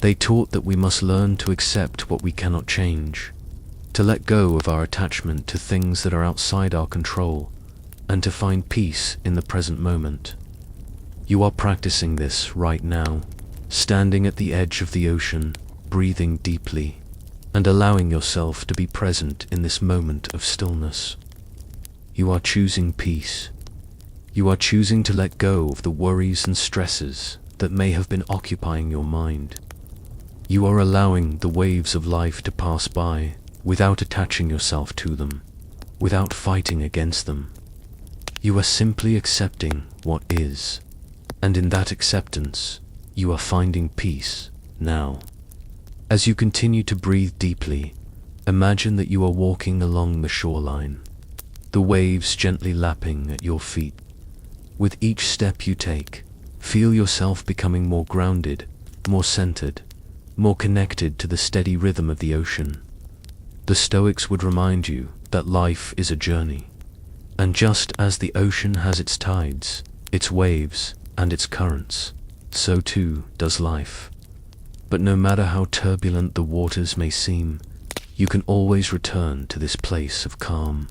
They taught that we must learn to accept what we cannot change, to let go of our attachment to things that are outside our control, and to find peace in the present moment. You are practicing this right now, standing at the edge of the ocean, breathing deeply, and allowing yourself to be present in this moment of stillness. You are choosing peace. You are choosing to let go of the worries and stresses that may have been occupying your mind. You are allowing the waves of life to pass by without attaching yourself to them, without fighting against them. You are simply accepting what is, and in that acceptance, you are finding peace now. As you continue to breathe deeply, imagine that you are walking along the shoreline, the waves gently lapping at your feet. With each step you take, feel yourself becoming more grounded, more centered, more connected to the steady rhythm of the ocean. The Stoics would remind you that life is a journey, and just as the ocean has its tides, its waves, and its currents, so too does life. But no matter how turbulent the waters may seem, you can always return to this place of calm.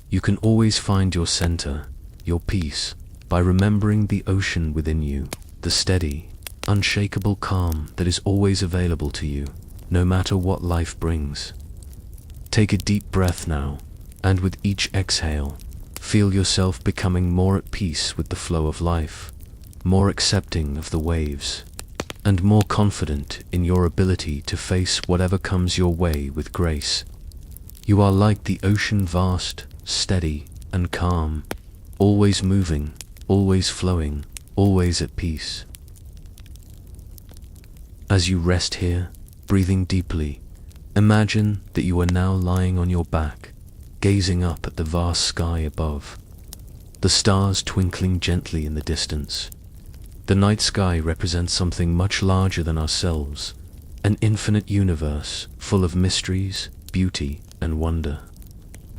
You can always find your center, your peace, by remembering the ocean within you, the steady, unshakable calm that is always available to you, no matter what life brings. Take a deep breath now, and with each exhale, feel yourself becoming more at peace with the flow of life, more accepting of the waves, and more confident in your ability to face whatever comes your way with grace. You are like the ocean, vast, steady, and calm, always moving, always flowing, always at peace. As you rest here, breathing deeply, imagine that you are now lying on your back, gazing up at the vast sky above, the stars twinkling gently in the distance. The night sky represents something much larger than ourselves, an infinite universe full of mysteries, beauty, and wonder.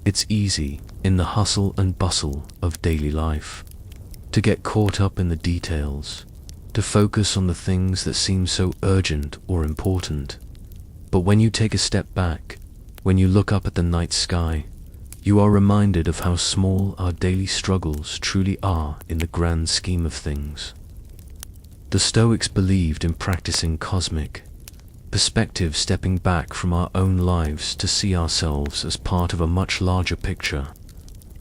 It's easy, in the hustle and bustle of daily life, to get caught up in the details, to focus on the things that seem so urgent or important. But when you take a step back, when you look up at the night sky, you are reminded of how small our daily struggles truly are in the grand scheme of things. The Stoics believed in practicing cosmic perspective, stepping back from our own lives to see ourselves as part of a much larger picture.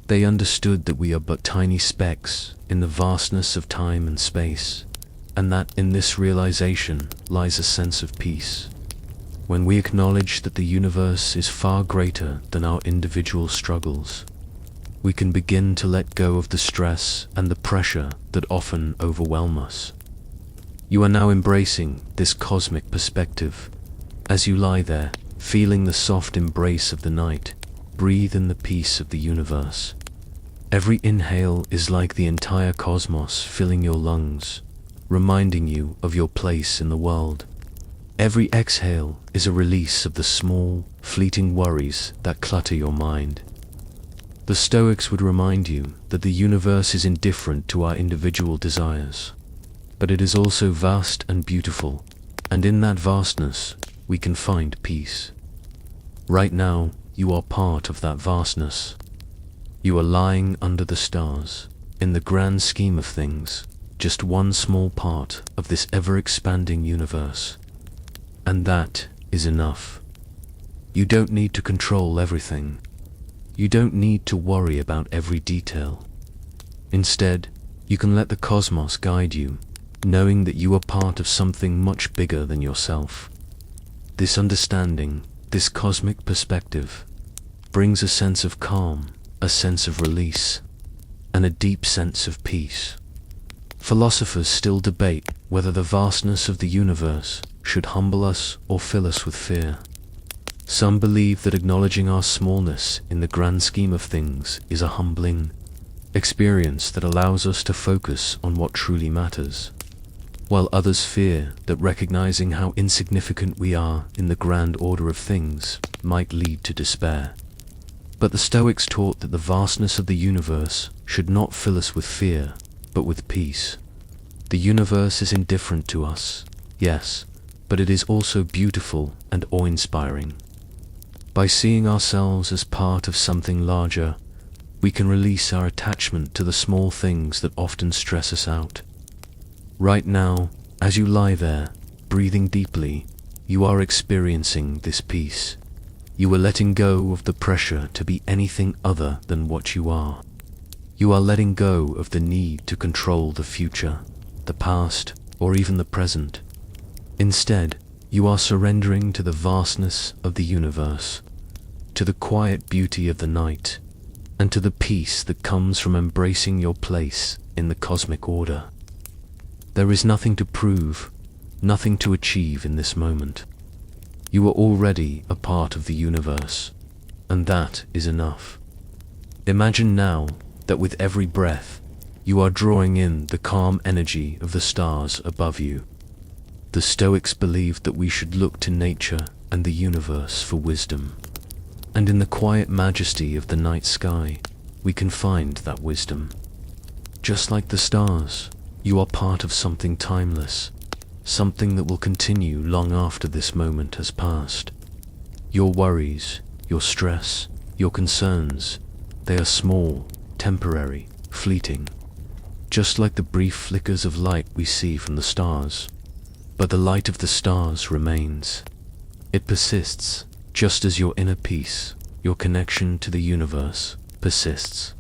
They understood that we are but tiny specks in the vastness of time and space, and that in this realization lies a sense of peace. When we acknowledge that the universe is far greater than our individual struggles, we can begin to let go of the stress and the pressure that often overwhelm us. You are now embracing this cosmic perspective. As you lie there, feeling the soft embrace of the night, breathe in the peace of the universe. Every inhale is like the entire cosmos filling your lungs, reminding you of your place in the world. Every exhale is a release of the small, fleeting worries that clutter your mind. The Stoics would remind you that the universe is indifferent to our individual desires, but it is also vast and beautiful, and in that vastness, we can find peace. Right now, you are part of that vastness. You are lying under the stars, in the grand scheme of things, just one small part of this ever-expanding universe. And that is enough. You don't need to control everything. You don't need to worry about every detail. Instead, you can let the cosmos guide you, knowing that you are part of something much bigger than yourself. This understanding, this cosmic perspective, brings a sense of calm, a sense of release, and a deep sense of peace. Philosophers still debate whether the vastness of the universe should humble us or fill us with fear. Some believe that acknowledging our smallness in the grand scheme of things is a humbling experience that allows us to focus on what truly matters, while others fear that recognizing how insignificant we are in the grand order of things might lead to despair. But the Stoics taught that the vastness of the universe should not fill us with fear, but with peace. The universe is indifferent to us, yes, but it is also beautiful and awe-inspiring. By seeing ourselves as part of something larger, we can release our attachment to the small things that often stress us out. Right now, as you lie there, breathing deeply, you are experiencing this peace. You are letting go of the pressure to be anything other than what you are. You are letting go of the need to control the future, the past, or even the present. Instead, you are surrendering to the vastness of the universe, to the quiet beauty of the night, and to the peace that comes from embracing your place in the cosmic order. There is nothing to prove, nothing to achieve in this moment. You are already a part of the universe, and that is enough. Imagine now that with every breath, you are drawing in the calm energy of the stars above you. The Stoics believed that we should look to nature and the universe for wisdom. And in the quiet majesty of the night sky, we can find that wisdom. Just like the stars, you are part of something timeless, something that will continue long after this moment has passed. Your worries, your stress, your concerns, they are small, temporary, fleeting, just like the brief flickers of light we see from the stars. But the light of the stars remains. It persists, just as your inner peace, your connection to the universe, persists.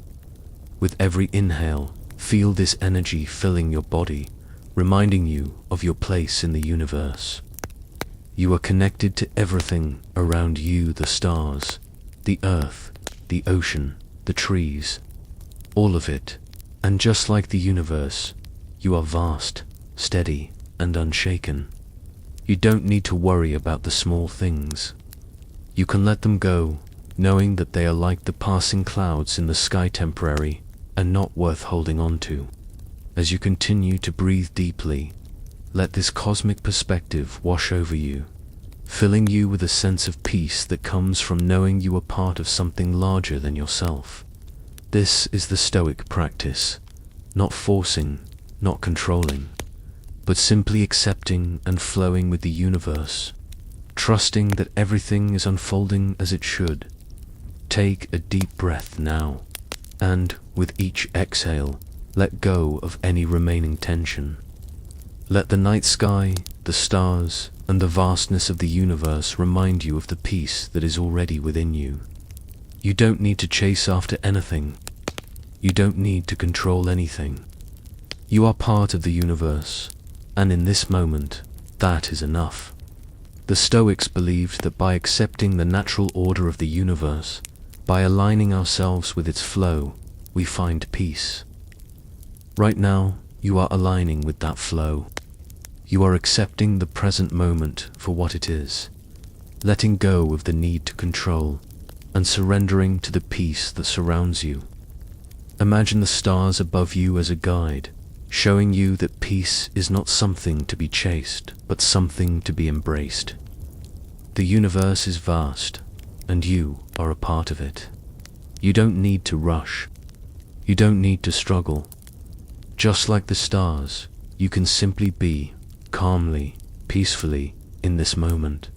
With every inhale, feel this energy filling your body, reminding you of your place in the universe. You are connected to everything around you, the stars, the earth, the ocean, the trees, all of it. And just like the universe, you are vast, steady, and unshaken. You don't need to worry about the small things. You can let them go, knowing that they are like the passing clouds in the sky, temporary and not worth holding on to. As you continue to breathe deeply, let this cosmic perspective wash over you, filling you with a sense of peace that comes from knowing you are part of something larger than yourself. This is the Stoic practice, not forcing, not controlling, but simply accepting and flowing with the universe, trusting that everything is unfolding as it should. Take a deep breath now, and with each exhale, let go of any remaining tension. Let the night sky, the stars, and the vastness of the universe remind you of the peace that is already within you. You don't need to chase after anything. You don't need to control anything. You are part of the universe, and in this moment, that is enough. The Stoics believed that by accepting the natural order of the universe, by aligning ourselves with its flow, we find peace. Right now, you are aligning with that flow. You are accepting the present moment for what it is, letting go of the need to control, and surrendering to the peace that surrounds you. Imagine the stars above you as a guide, showing you that peace is not something to be chased, but something to be embraced. The universe is vast, and you are a part of it. You don't need to rush. You don't need to struggle. Just like the stars, you can simply be, calmly, peacefully, in this moment,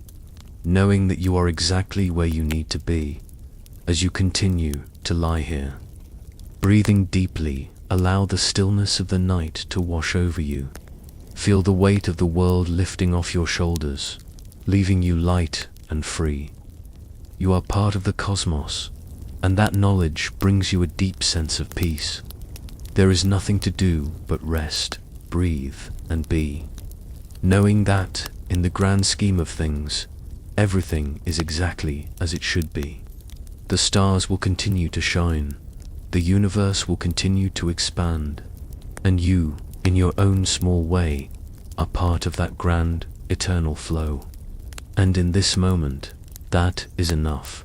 knowing that you are exactly where you need to be, as you continue to lie here. Breathing deeply, allow the stillness of the night to wash over you. Feel the weight of the world lifting off your shoulders, leaving you light and free. You are part of the cosmos, and that knowledge brings you a deep sense of peace. There is nothing to do but rest, breathe, and be, knowing that, in the grand scheme of things, everything is exactly as it should be. The stars will continue to shine, the universe will continue to expand, and you, in your own small way, are part of that grand, eternal flow. And in this moment, that is enough.